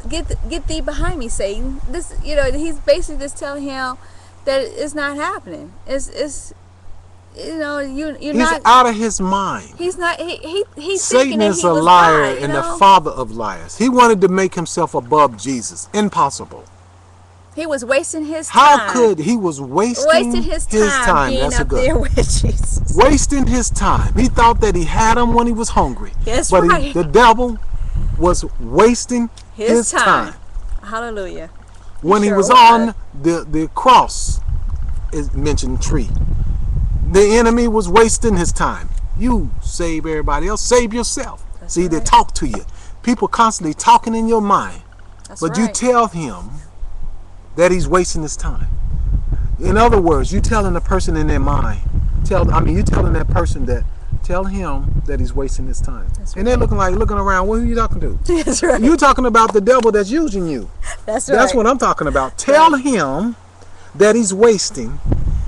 get thee behind me, Satan. This, he's basically just telling him that it's not happening. It's you're he's not out of his mind. He's not. He's Satan is a liar and the father of liars. He wanted to make himself above Jesus. Impossible. He was wasting his time. How could he was wasting his time? Being That's up there with Jesus. Wasting his time. He thought that he had him when he was hungry. That's but right. The devil was wasting his time. Hallelujah. When he was on the cross, is mentioned tree. The enemy was wasting his time. You save everybody else, save yourself. That's See, right. they talk to you. People constantly talking in your mind. That's but right. you tell him that he's wasting his time. In other words, you telling the person in their mind, you telling that person that, tell him that he's wasting his time. That's and right. they're looking around, what are you talking to? That's right. You're talking about the devil that's using you. That's right. That's what I'm talking about. Tell him that he's wasting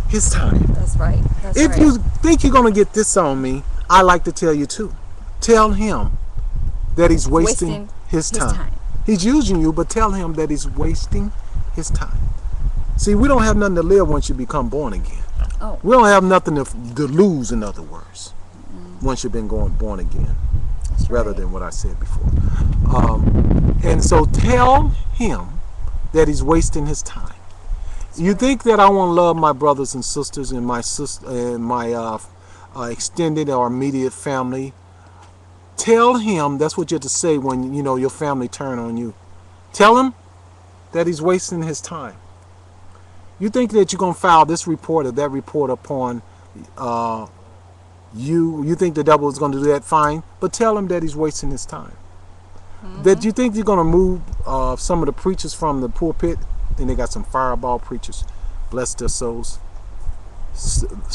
his time. That's right. If you think you're going to get this on me, I like to tell you too. Tell him that he's wasting his time. He's using you, but tell him that he's wasting his time. See, we don't have nothing to live once you become born again. Oh. We don't have nothing to lose, in other words, once you've been born again, rather than what I said before. And so tell him that he's wasting his time. You think that I want to love my brothers and sisters and my extended or immediate family? Tell him, that's what you have to say when your family turn on you. Tell him that he's wasting his time. You think that you're going to file this report or that report upon you think the devil is going to do that? Fine, but tell him that he's wasting his time. That you think you're going to move some of the preachers from the pulpit, and they got some fireball preachers, bless their souls.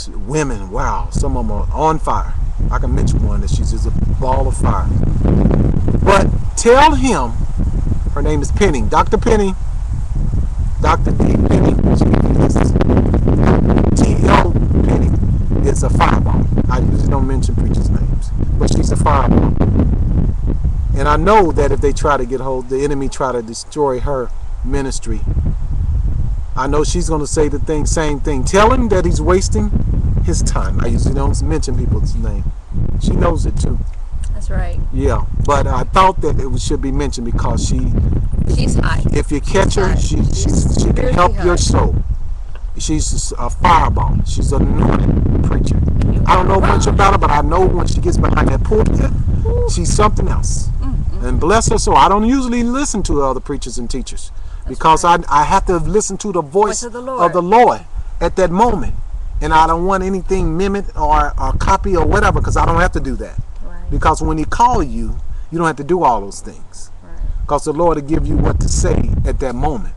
Women, wow, some of them are on fire. I can mention one that she's just a ball of fire. But tell him, her name is Penny, Dr. Penny, Dr. D. Penny, T.L. Penny is a fireball. I usually don't mention preachers' names, but she's a fireball. And I know that if they try to get hold, the enemy try to destroy her ministry, I know she's going to say the same thing. Tell him that he's wasting his time. I usually don't mention people's name. She knows it too. That's right. Yeah, but I thought that it should be mentioned because she's high. If you catch her, she can help your soul. She's a fireball. She's an anointed preacher. I don't know much about her, but I know when she gets behind that pulpit, she's something else. And bless her soul. I don't usually listen to other preachers and teachers because I have to listen to the voice of the Lord at that moment. And I don't want anything mimicked or copy or whatever, because I don't have to do that. Right. Because when He calls you, you don't have to do all those things. Right. Because the Lord will give you what to say at that moment.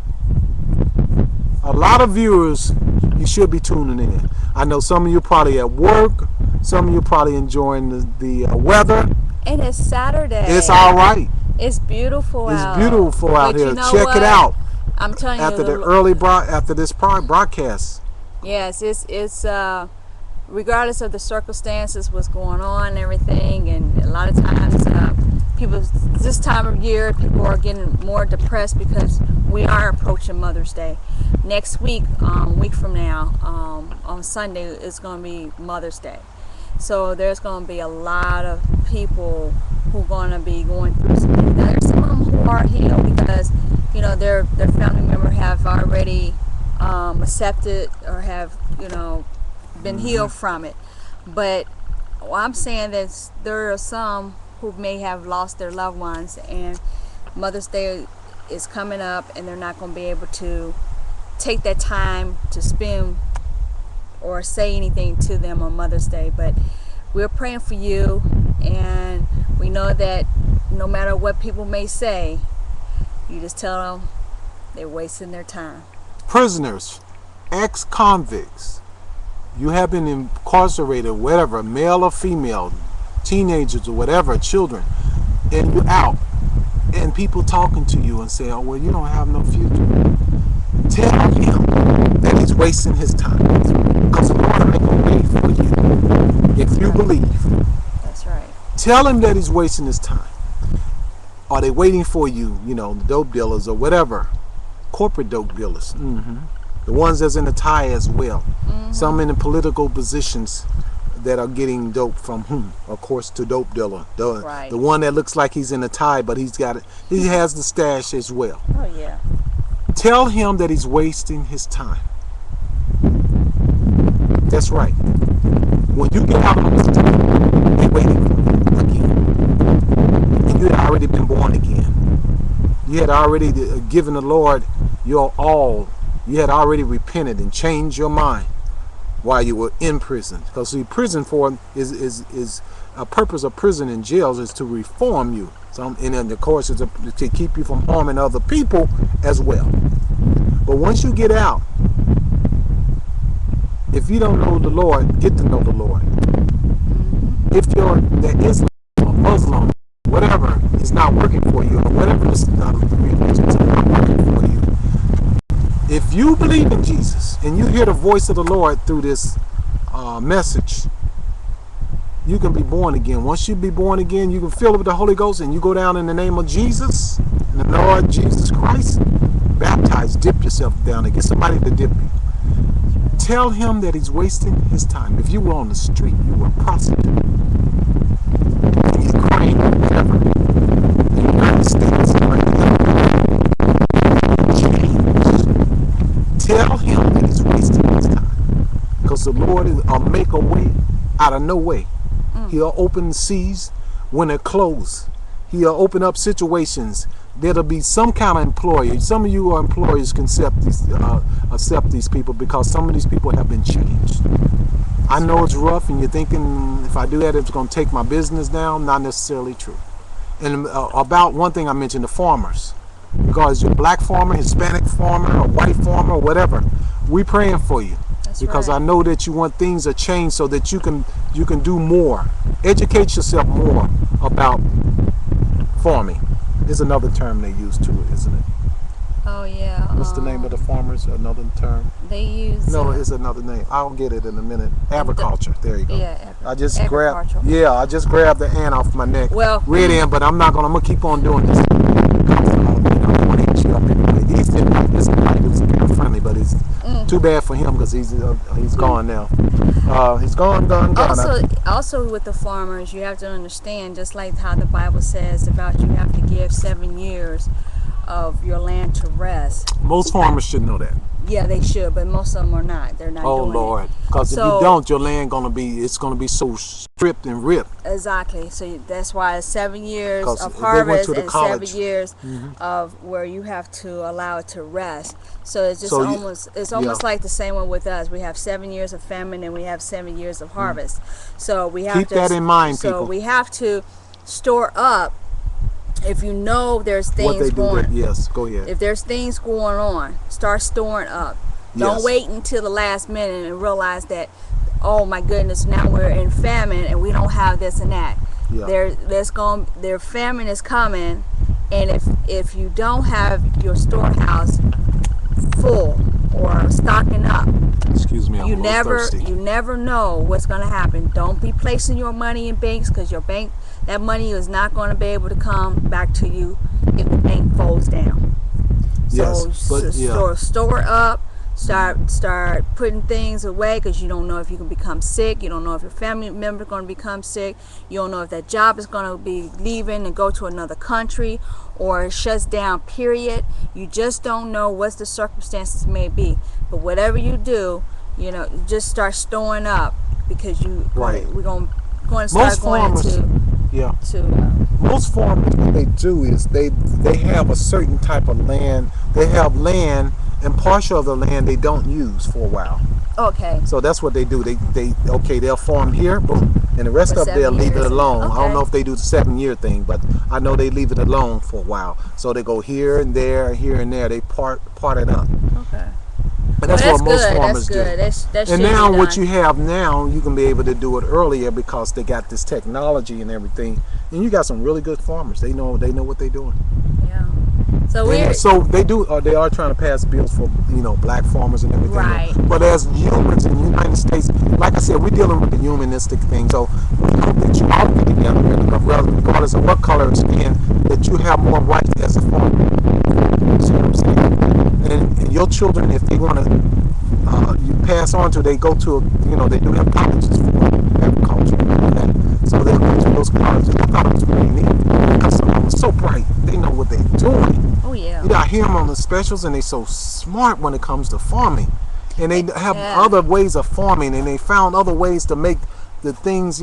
A lot of viewers, you should be tuning in. I know some of you probably at work. Some of you probably enjoying the weather. And it's Saturday. It's all right. It's beautiful It's out. beautiful out here. You know Check it out. I'm telling After you. after this broadcast. Yes, it's regardless of the circumstances, what's going on and everything, and a lot of times people, this time of year, people are getting more depressed because we are approaching Mother's Day. Next week, week from now, on Sunday, it's going to be Mother's Day. So there's going to be a lot of people who are going to be going through something. Now, there's some of them who are healed because, you know, their family member have already accepted or have, you know, been healed from it. But I'm saying that there are some who may have lost their loved ones, and Mother's Day is coming up, and they're not going to be able to take that time to spend or say anything to them on Mother's Day. But we're praying for you, and we know that no matter what people may say, you just tell them they're wasting their time. Prisoners, ex-convicts, you have been incarcerated, whatever, male or female, teenagers or whatever, children, and you're out, and people talking to you and say, oh, well, you don't have no future. Tell him that he's wasting his time, because the Lord will make a way for you if you believe. That's right. Tell him that he's wasting his time. Are they waiting for you, you know, the dope dealers or whatever, corporate dope dealers, the ones that's in the tie as well, some in the political positions that are getting dope from whom? Of course, to dope dealer, the one that looks like he's in a tie, but he has the stash as well. Oh yeah. Tell him that he's wasting his time. That's right. When you get out on this time, they're waiting for you again. And you had already been born again. You had already given the Lord your all. You had already repented and changed your mind while you were in prison. Because see, prison for is a purpose of prison and jails is to reform you. And then of course is to keep you from harming other people as well. But once you get out, if you don't know the Lord, get to know the Lord. If the Islam or Muslim, whatever, is not working for you, or whatever religions are not working for you, if you believe in Jesus and you hear the voice of the Lord through this message, you can be born again. Once you be born again, you can fill it with the Holy Ghost, and you go down in the name of Jesus, in the Lord Jesus Christ, baptize, dip yourself down and get somebody to dip you. Tell him that he's wasting his time. If you were on the street, you were a prostitute, and you're crying or whatever, in the United States, right now, tell him that he's wasting his time. Because the Lord will make a way out of no way. He'll open seas when they're closed. He'll open up situations. There'll be some kind of employer. Some of you are employers can accept these people, because some of these people have been changed. I know it's rough, and you're thinking, if I do that, it's going to take my business down. Not necessarily true. And about one thing I mentioned, the farmers. Because you're a black farmer, Hispanic farmer, or white farmer, or whatever, we praying for you. That's because right. I know that you want things to change so that you can do more. Educate yourself more about farming. Is another term they use too, isn't it? Oh yeah. What's the name of the farmers? Another term? They use. No, it's another name. I'll get it in a minute. Agriculture. There you go. Yeah. I just grabbed the ant off my neck. Well, red ant, but I'm gonna keep on doing this. I want to hit you up anyway. This guy was kind of friendly, but it's too bad for him because he's gone now. He's gone. Also with the farmers, you have to understand, just like how the Bible says about you have to give 7 years of your land to rest. Most farmers should know that. Yeah, they should, but most of them are not. They're not Oh doing Lord, it. because if you So- don't, your land it's gonna be so stripped and ripped. Exactly. So that's why it's 7 years 'Cause of they went harvest to the and college. 7 years of where you have to allow it to rest. So it's just So you- almost like the same one with us. We have 7 years of famine and we have 7 years of harvest. So we have Keep to that in mind, So people. we have to store up. If you know there's What things they do, going, yes, go ahead. if there's things going on, start storing up. Don't Yes. wait until the last minute and realize that, oh my goodness, now we're in famine and we don't have this and that. Yeah. Their famine is coming, and if you don't have your storehouse full or stocking up, Excuse me, I'm you a little thirsty. never know what's going to happen. Don't be placing your money in banks, because that money is not going to be able to come back to you if the bank folds down. Yes, So but yeah. store up. Start putting things away, because you don't know if you can become sick. You don't know if your family member is going to become sick. You don't know if that job is going to be leaving and go to another country, or it shuts down, period. You just don't know what the circumstances may be. But whatever you do, just start storing up, because Right. we're going to start Most going farmers, yeah. Most farmers, what they do is they have a certain type of land. They have land, and partial of the land they don't use for a while. okay. So that's what they do. They'll farm here, boom, and the rest For of it they'll 7 leave it years. alone. I Okay. don't know if they do the 7-year thing, but I know they leave it alone for a while. So they go here and there, here and there. They part it up. Okay. And that's what most farmers That's good. do. That And should now be what done. you have now, you can be able to do it earlier because they got this technology and everything. And you got some really good farmers. They know what they're doing. Yeah. So And so they do. They are trying to pass bills for black farmers and everything. Right. But as humans in the United States, like I said, we're dealing with the humanistic thing. So we hope that you all get together, regardless of what color of skin, that you have more rights as a farmer. You see what I'm saying? And your children, if they want to, you pass on to, they go to, they do have colleges for agriculture and all that. So they'll go to those colleges. Those colleges really neat because some of them are so bright. They know what they're doing. Oh yeah. I hear them on the specials, and they're so smart when it comes to farming. And they have other ways of farming, and they found other ways to make the things,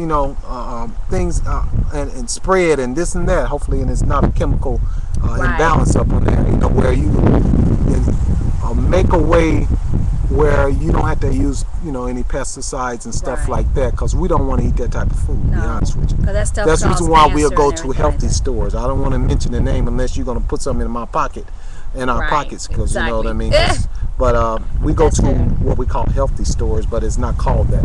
and spread and this and that. Hopefully, and it's not a chemical imbalance up on there. Where you can make a way where you don't have to use, any pesticides and stuff Right. like that, because we don't want to eat that type of food. To be No. honest with you. 'Cause that stuff That's the reason causes why we'll cancer go and to everything healthy like that. stores. I don't want to mention the name unless you're going to put something in my pocket, in our Right, pockets, because you know what I mean. exactly. But we go That's to good. what we call healthy stores, but it's not called that.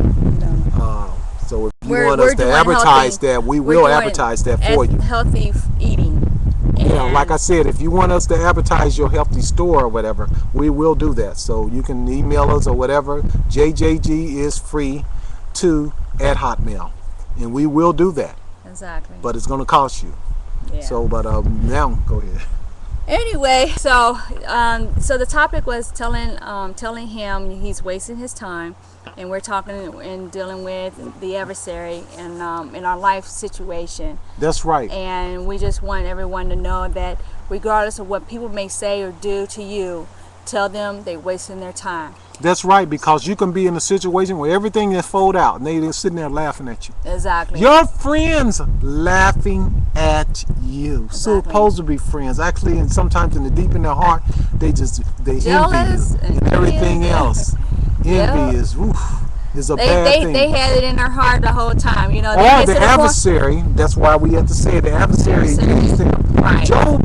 So if you want We're us to doing advertise healthy- that, we we're will doing advertise that for you. Healthy eating. Like I said, if you want us to advertise your healthy store or whatever, we will do that. So you can email us or whatever. JJG is free at Hotmail, and we will do that. Exactly. But it's going to cost you. Yeah. So, but now go ahead. Anyway, so the topic was telling him he's wasting his time, and we're talking and dealing with the adversary in our life situation. That's right. And we just want everyone to know that regardless of what people may say or do to you, tell them they're wasting their time. That's right, because you can be in a situation where everything is fold out and they're sitting there laughing at you. Exactly. Your friends laughing at you. So supposed to be friends. Actually, and sometimes in the deep in their heart, they Jealous envy you and everything else. Envy is a bad thing. They had it in their heart the whole time, They Or get the to point- adversary. That's why we have to say the adversary. Right. Job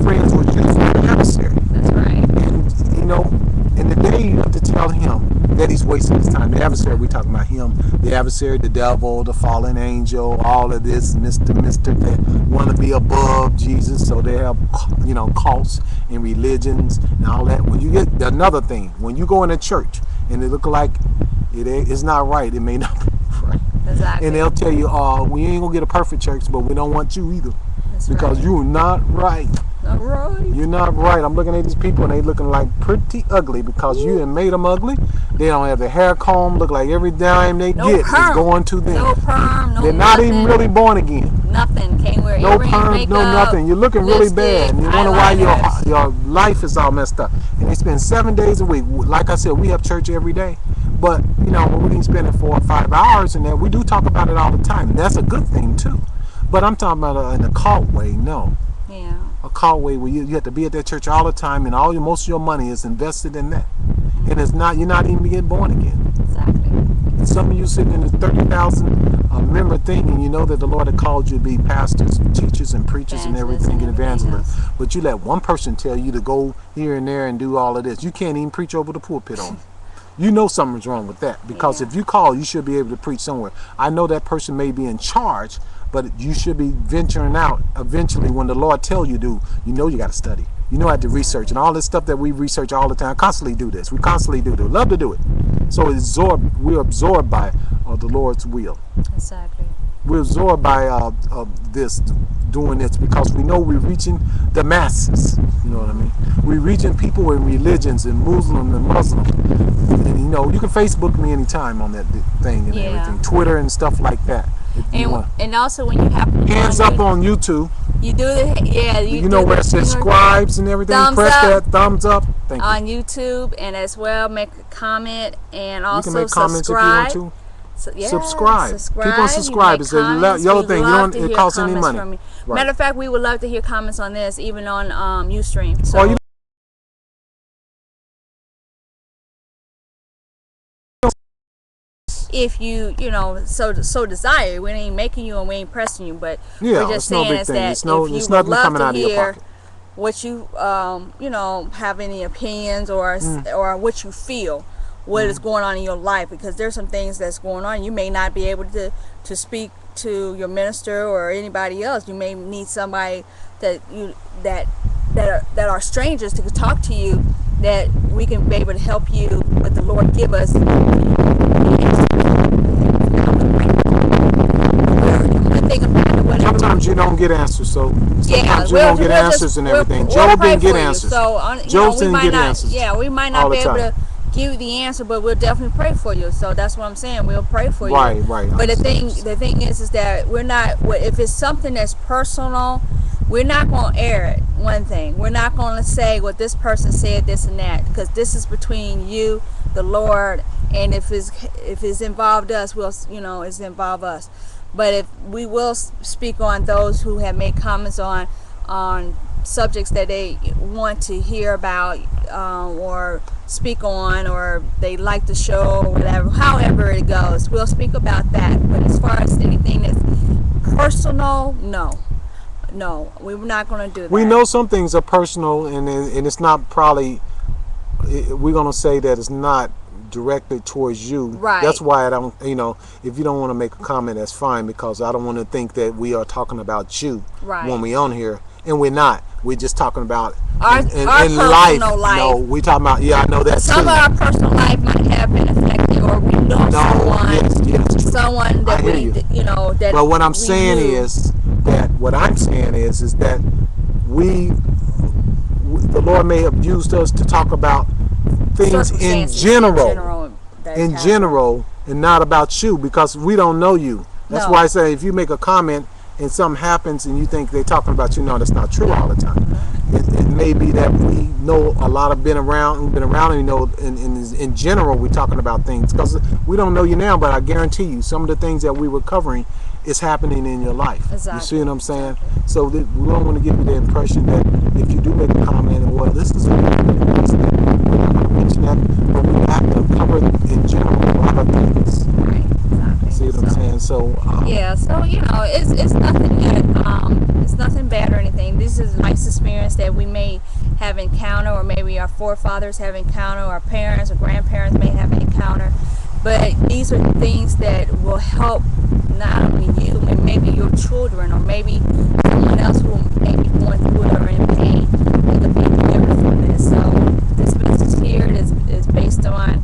friends were just the adversary. That's right. And in the day you have to tell him that he's wasting his time. The adversary, we're talking about him, the adversary, the devil, the fallen angel, all of this, Mr. that want to be above Jesus. So they have, cults and religions and all that. When you get another thing, when you go in a church and it look like it's not right, it may not be right. Exactly. And they'll tell you, we ain't gonna get a perfect church, but we don't want you either. That's Because right. you're not right. Not right. You're not right. I'm looking at these people and they looking like pretty ugly because you done made them ugly. They don't have their hair combed. Look like every dime they No get perm. is going to them. No perm. No They're not even nothing. really born again. nothing. Can't wear No earrings, perms, makeup, no nothing. You're looking really bad, lipstick, and you wonder why eyeliners. your life is all messed up. And they spend 7 days a week. Like I said, we have church every day, but you know we didn't spend 4 or 5 hours in there. We do talk about it all the time, and that's a good thing too. But I'm talking about in a cult way. No, Yeah. a cult way where you have to be at that church all the time, and most of your money is invested in that, and it's not, you're not even getting born again. Exactly. And some of you sitting in a 30,000 member thing, and you know that the Lord had called you to be pastors, teachers, and preachers, and everything, and evangelists. But you let one person tell you to go here and there and do all of this. You can't even preach over the pulpit on it. You know something's wrong with that, because if you call, you should be able to preach somewhere. I know that person may be in charge, but you should be venturing out eventually when the Lord tell you to. You know you got to study. You know, I have to research, and all this stuff that we research all the time. Constantly do this. We constantly do this. Love to do it. So we're absorbed by the Lord's will. Exactly. We're absorbed by this, doing this, because we know we're reaching the masses. You know what I mean? We're reaching people in religions, and Muslim and Muslim. And you know, you can Facebook me anytime on that thing and everything, Twitter and stuff like that. And also when you have hands up on YouTube. You do the you know where it says subscribes and everything. Press that thumbs up. Thank you. On YouTube, and as well make a comment, and also you can make comments subscribe. If you want to. So, subscribe. Keep on subscribing. It's the yellow thing. It costs any money. Right. Matter of fact, we would love to hear comments on this, even on Ustream. So, or you if you know so desire, we ain't making you and we ain't pressing you, but yeah, we're just saying is that it's nothing coming out of your pocket. What you you know, have any opinions or what you feel, what is going on in your life, because there's some things that's going on. You may not be able to speak to your minister or anybody else. You may need somebody that are strangers to talk to you, that we can be able to help you, what the Lord give us. Sometimes you don't get answers, so sometimes you don't get answers and everything. Job didn't get answers. Job didn't get answers. Yeah, we might not be able to give you the answer, but we'll definitely pray for you. So that's what I'm saying. We'll pray for you. Right. But the thing is that we're not. If it's something that's personal, we're not going to air it. One thing, we're not going to say what this person said, this and that, because this is between you, the Lord, and if it's involved us, it's involved us. But if we will speak on those who have made comments on subjects that they want to hear about or speak on, or they like the show or whatever, however it goes, we'll speak about that. But as far as anything that's personal, no, we're not going to do that. We know some things are personal, and it's not probably, we're going to say that it's not directed towards you. Right. That's why I don't, if you don't want to make a comment, that's fine, because I don't want to think that we are talking about you when we on here, and we're not. We're just talking about our personal life. No, we talking about, I know that some too. of our personal life might have been affected, or we know someone that that. But what I'm saying is that the Lord may have used us to talk about things in general, and not about you, because we don't know you. That's why I say, if you make a comment and something happens and you think they're talking about you, no, that's not true all the time. It may be that we know a lot of been around, and in general we're talking about things, because we don't know you now, but I guarantee you some of the things that we were covering is happening in your life. Exactly. You see what I'm saying? So we don't want to give you the impression that if you do make a comment, well, this is we're not going to mention that, but we have to cover in general a lot of things. Right. Exactly. See what I'm saying? So it's nothing that it's nothing bad or anything. This is a nice experience that we may have encountered, or maybe our forefathers have encountered, or our parents or grandparents may have encountered. But these are things that will help not only you, but maybe your children, or maybe someone else who may be going through it or in pain, that could be delivered from this. So this message here is based on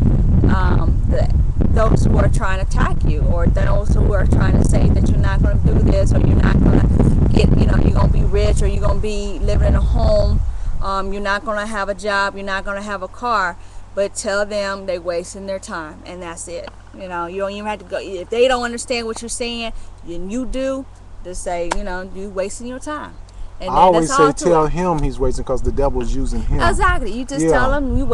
those who are trying to attack you, or those who are trying to say that you're not going to do this, or you're not going to get, you're going to be rich, or you're going to be living in a home, you're not going to have a job, you're not going to have a car. But tell them they're wasting their time, and that's it. You don't even have to go. If they don't understand what you're saying, and you do, to say, you wasting your time. And I then always that's all say to tell it. him he's wasting because the devil is using him. Exactly. You just tell Yeah. him you're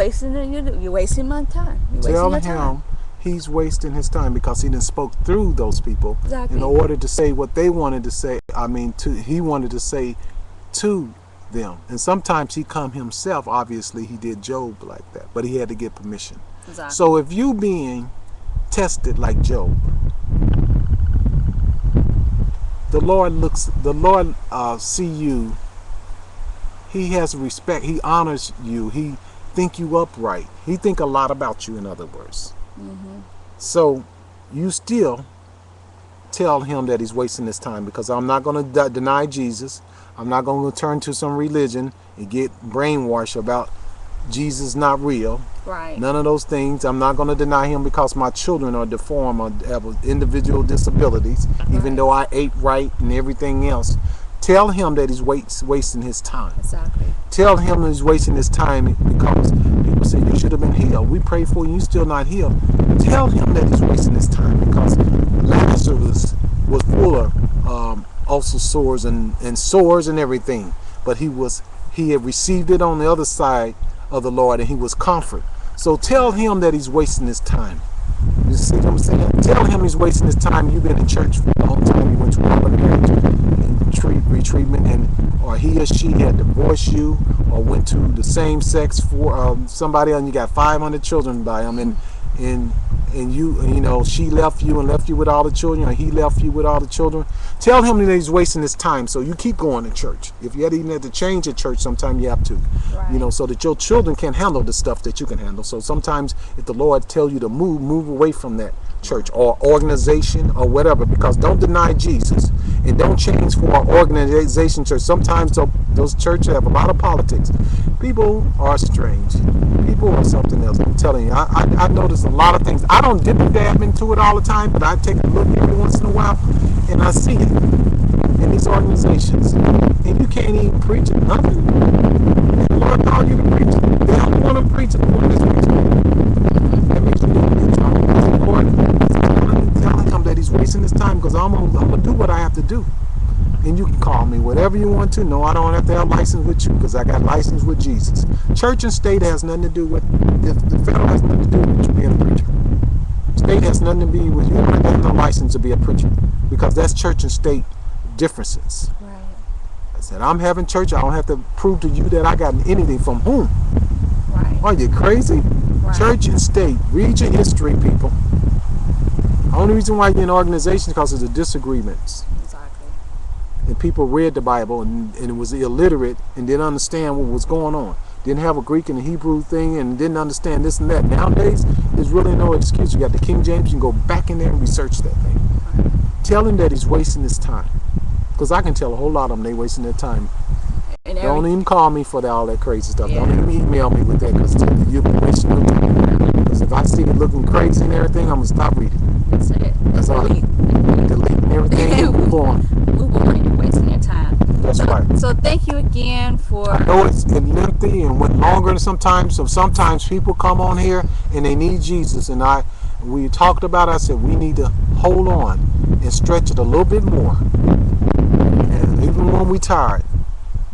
wasting my time. You're wasting Tell your time. him he's wasting his time because he done spoke through those people Exactly. in order to say what they wanted to say. He wanted to say to them. And sometimes he come himself. Obviously, he did Job like that, but he had to get permission. Exactly. So if you being tested like Job, the Lord see you. He has respect. He honors you. He think you upright. He think a lot about you, in other words. So you still tell him that he's wasting his time, because I'm not going to deny Jesus. I'm not going to turn to some religion and get brainwashed about Jesus not real. Right. None of those things. I'm not going to deny him because my children are deformed or have individual disabilities, even though I ate right and everything else. Tell him that he's wasting his time. Exactly. Tell him he's wasting his time because people say you should have been healed. We pray for you, you're still not healed. Tell him that he's wasting his time because Lazarus was full of ulcer sores and sores and everything, but he had received it on the other side of the Lord, and he was comforted. So tell him that he's wasting his time. You see what I'm saying? Tell him he's wasting his time. You've been in church for a long time. You went to a marriage and retreatment, and or he or she had divorced you, or went to the same sex for somebody else, and you got 500 children by him, and she left you and left you with all the children, or he left you with all the children. Tell him that he's wasting his time, so you keep going to church. If you even have to change at church, sometimes you have to, Right. so that your children can handle the stuff that you can handle. So sometimes if the Lord tells you to move away from that church or organization or whatever, because don't deny Jesus and don't change for an organization church. Sometimes those churches have a lot of politics. People are strange. People are something else. I'm telling you, I notice a lot of things. I don't dab into it all the time, but I take a look every once in a while and I see it in these organizations. And you can't even preach it, nothing. And the Lord called you to preach it. They don't want to preach it. The one that's preaching. That means you need to be talking to the Lord and telling him that he's wasting his time, because I'm gonna do what I have to do. And you can call me whatever you want to. No, I don't have to have a license with you, because I got license with Jesus. Church and state has nothing to do with the federal has nothing to do with you being a preacher. State has nothing to be with you. You don't have no license to be a preacher, because that's church and state differences. Right. I said, I'm having church. I don't have to prove to you that I got anything. From whom? Right. Are you crazy? Right. Church and state. Read your history, people. The only reason why you're in organizations is because of the disagreements. Exactly. And people read the Bible and it was illiterate and didn't understand what was going on. Didn't have a Greek and a Hebrew thing and didn't understand this and that. Nowadays, there's really no excuse. You got the King James. You can go back in there and research that thing. Right. Tell him that he's wasting his time. Because I can tell a whole lot of them they wasting their time. And Don't even call me for all that crazy stuff. Yeah. Don't even email me with that, because you'll be wasting your time. Because if I see it looking crazy and everything, I'm going to stop reading. That's it. That's all. Delete. Deleting everything and move on. Move on. You're wasting your time. That's right. So thank you again for. I know it's lengthy and went longer than sometimes. So sometimes people come on here and they need Jesus. And we talked about it. I said we need to hold on and stretch it a little bit more. And even when we tired.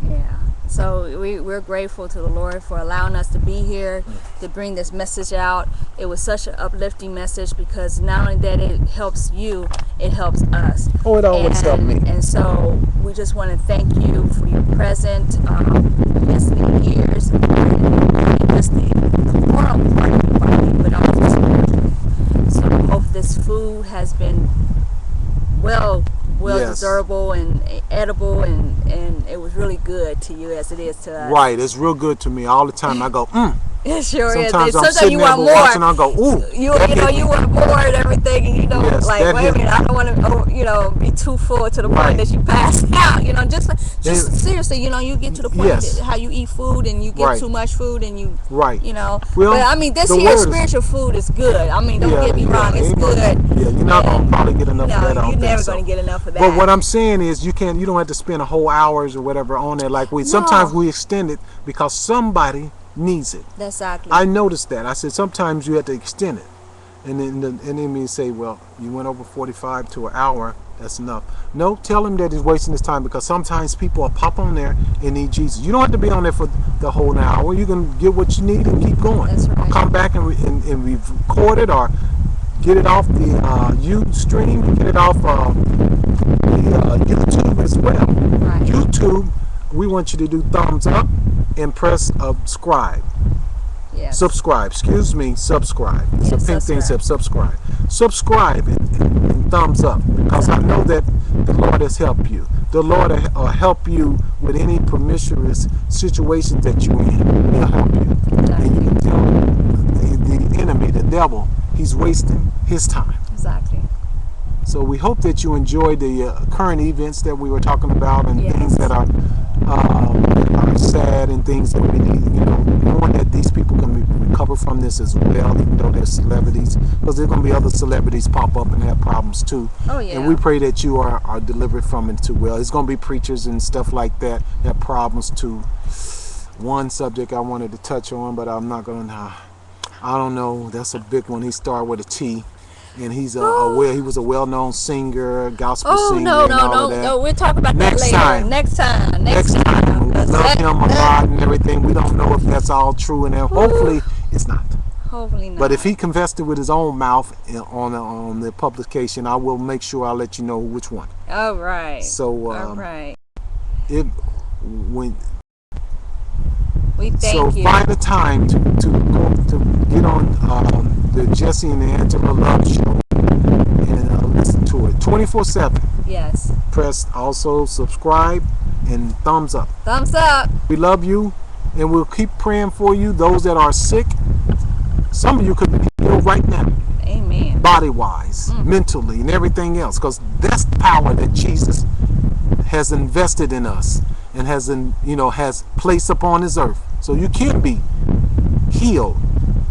Yeah. So we're grateful to the Lord for allowing us to be here to bring this message out. It was such an uplifting message, because not only that it helps you, it helps us. Oh, it always helped me. And so we just want to thank you for your present listening ears, and just the moral part of your body, but also spiritually. So I hope this food has been well Yes. desirable and edible, and it was really good to you as it is to us. Right. It's real good to me all the time. I go, It sure Sometimes is. I'm Sometimes sitting you there want more. watching, I go, ooh. You want more and everything, and Yes, like, that wait a hit- minute, I don't want to, be too full to the Right. point that you pass out. Just It- seriously, you get to the point Yes. that how you eat food and you get Right. too much food and you, Right. Well, Well, I mean, this the here word is- spiritual food is good. I mean, don't get me wrong, it's ain't good. gonna- Yeah, you're not going to probably get enough of that. I No, don't you're think never so. going to get enough of that. But what I'm saying is you don't have to spend a whole hours or whatever on there. Like sometimes we extend it because somebody needs it. Exactly. I noticed that. I said sometimes you have to extend it. And then me say, well, you went over 45 to an hour. That's enough. No, tell him that he's wasting his time, because sometimes people will pop on there and need Jesus. You don't have to be on there for the whole hour. You can get what you need and keep going. That's right. Or come back and record it, or get it off the Ustream, get it off YouTube as well. Right. YouTube, we want you to do thumbs up and press subscribe. Yes. Subscribe, excuse me, subscribe. It's Yes, a pink thing subscribe. says subscribe. Subscribe and thumbs up, because I know that the Lord has helped you. The Lord will help you with any promiscuous situations that you're in. He'll help you. Exactly. And you can tell the enemy, the devil, he's wasting his time. Exactly. So we hope that you enjoy the current events that we were talking about, and Yes. things that are sad, and things that we need, knowing that these people can recover from this as well, even though they're celebrities, because there's going to be other celebrities pop up and have problems too. Oh, yeah. And we pray that you are delivered from it too well. It's going to be preachers and stuff like that have problems too. One subject I wanted to touch on, but I'm not going to. I don't know. That's a big one. He started with a T. And he was a well-known singer, gospel singer, and all of that. No. We'll talk about Next that later. time. Next time. We love him a lot and everything. We don't know if that's all true, and hopefully it's not. Hopefully not. But if he confessed it with his own mouth on the publication, I will make sure I'll let you know which one. All right. So all right. We thank you. Find a time to get on the Jesse and Angela Love Show and listen to it 24/7. Yes. Press also subscribe and thumbs up. Thumbs up. We love you, and we'll keep praying for you. Those that are sick, some of you could be healed right now. Amen. Body-wise, mentally, and everything else, because that's the power that Jesus has invested in us and has placed upon His earth. So you can be healed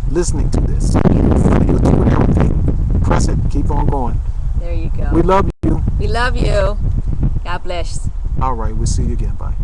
listening to this. You're doing everything. Press it. Keep on going. There you go. We love you. We love you. God bless. All right. We'll see you again. Bye.